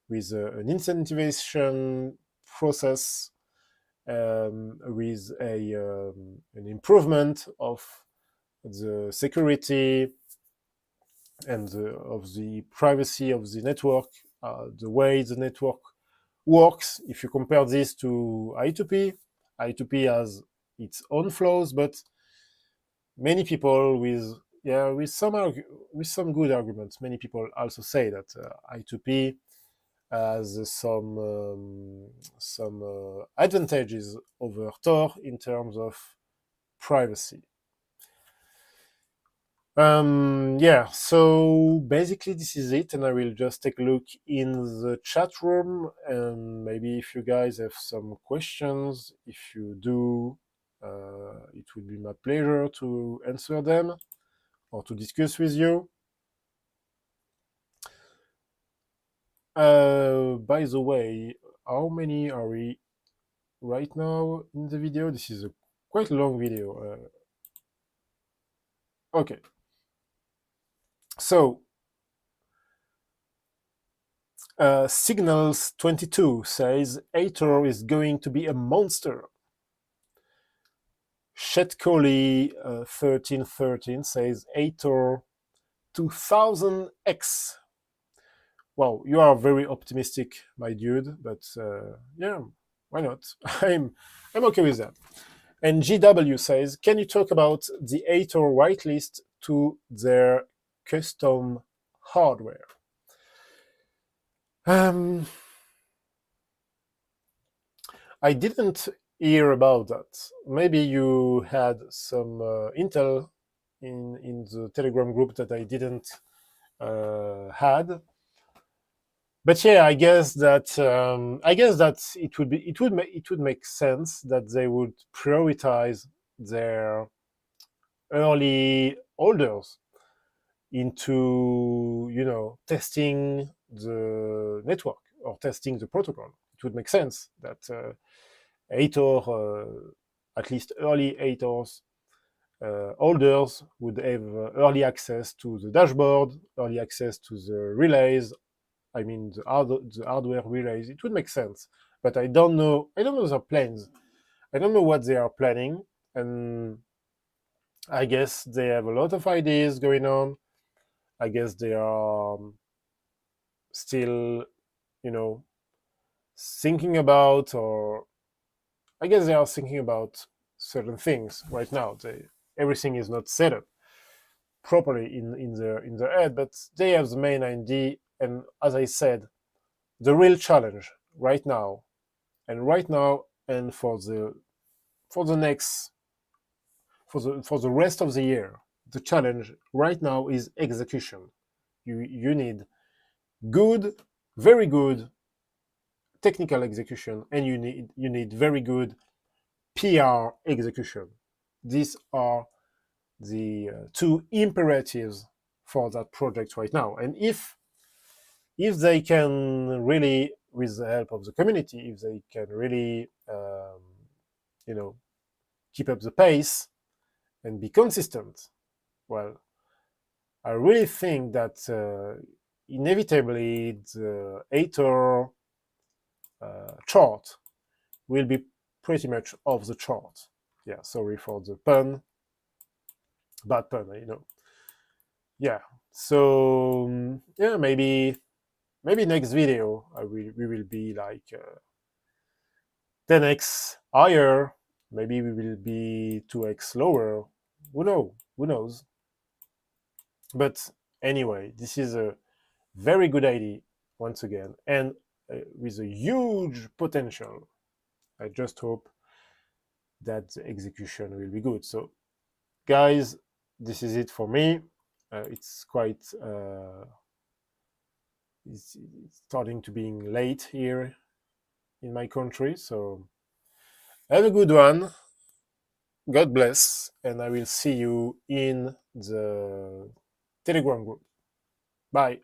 with an incentivization process, with an improvement of the security and of the privacy of the network, the way the network works. If you compare this to I2P, I2P has its own flaws, but many people with some good arguments, many people also say that I2P has some advantages over ToR in terms of privacy. So basically this is it, and I will just take a look in the chat room, and maybe if you guys have some questions, if you do, it would be my pleasure to answer them or to discuss with you. By the way, how many are we right now in the video? This is a quite long video. Okay. So, Signals22 says ATOR is going to be a monster. Shetcoli 1313 says ATOR 2000x. Wow, you are very optimistic, my dude, but yeah, why not? I'm okay with that. And GW says, can you talk about the ATOR whitelist to their custom hardware? I didn't hear about that. Maybe you had some intel in the Telegram group that I didn't had. But yeah, I guess that it would make sense that they would prioritize their early holders into testing the network or testing the protocol. It would make sense that ATOR, at least early ATORs holders would have early access to the dashboard, early access to the relays. I mean the hardware relays. It would make sense, but I don't know their plans. I don't know what they are planning, and I guess they have a lot of ideas going on. I guess they are still, thinking about, or I guess they are thinking about certain things right now. Everything is not set up properly in their head, but they have the main idea. And as I said, the real challenge right now and for the rest of the year, the challenge right now is execution. You need good, very good technical execution, and you need very good PR execution. These are the two imperatives for that project right now. And if they can really, with the help of the community, if they can really keep up the pace and be consistent, well, I really think that inevitably the ATOR chart will be pretty much off the chart. Yeah, sorry for the pun, bad pun, Yeah, so yeah, maybe next video we will be like 10x higher. Maybe we will be 2x lower. Who knows? But anyway, this is a very good idea once again, and with a huge potential. I just hope that the execution will be good. So, guys, this is it for me. It's quite it's starting to being late here in my country. So have a good one. God bless, and I will see you in the Telegram group. Bye.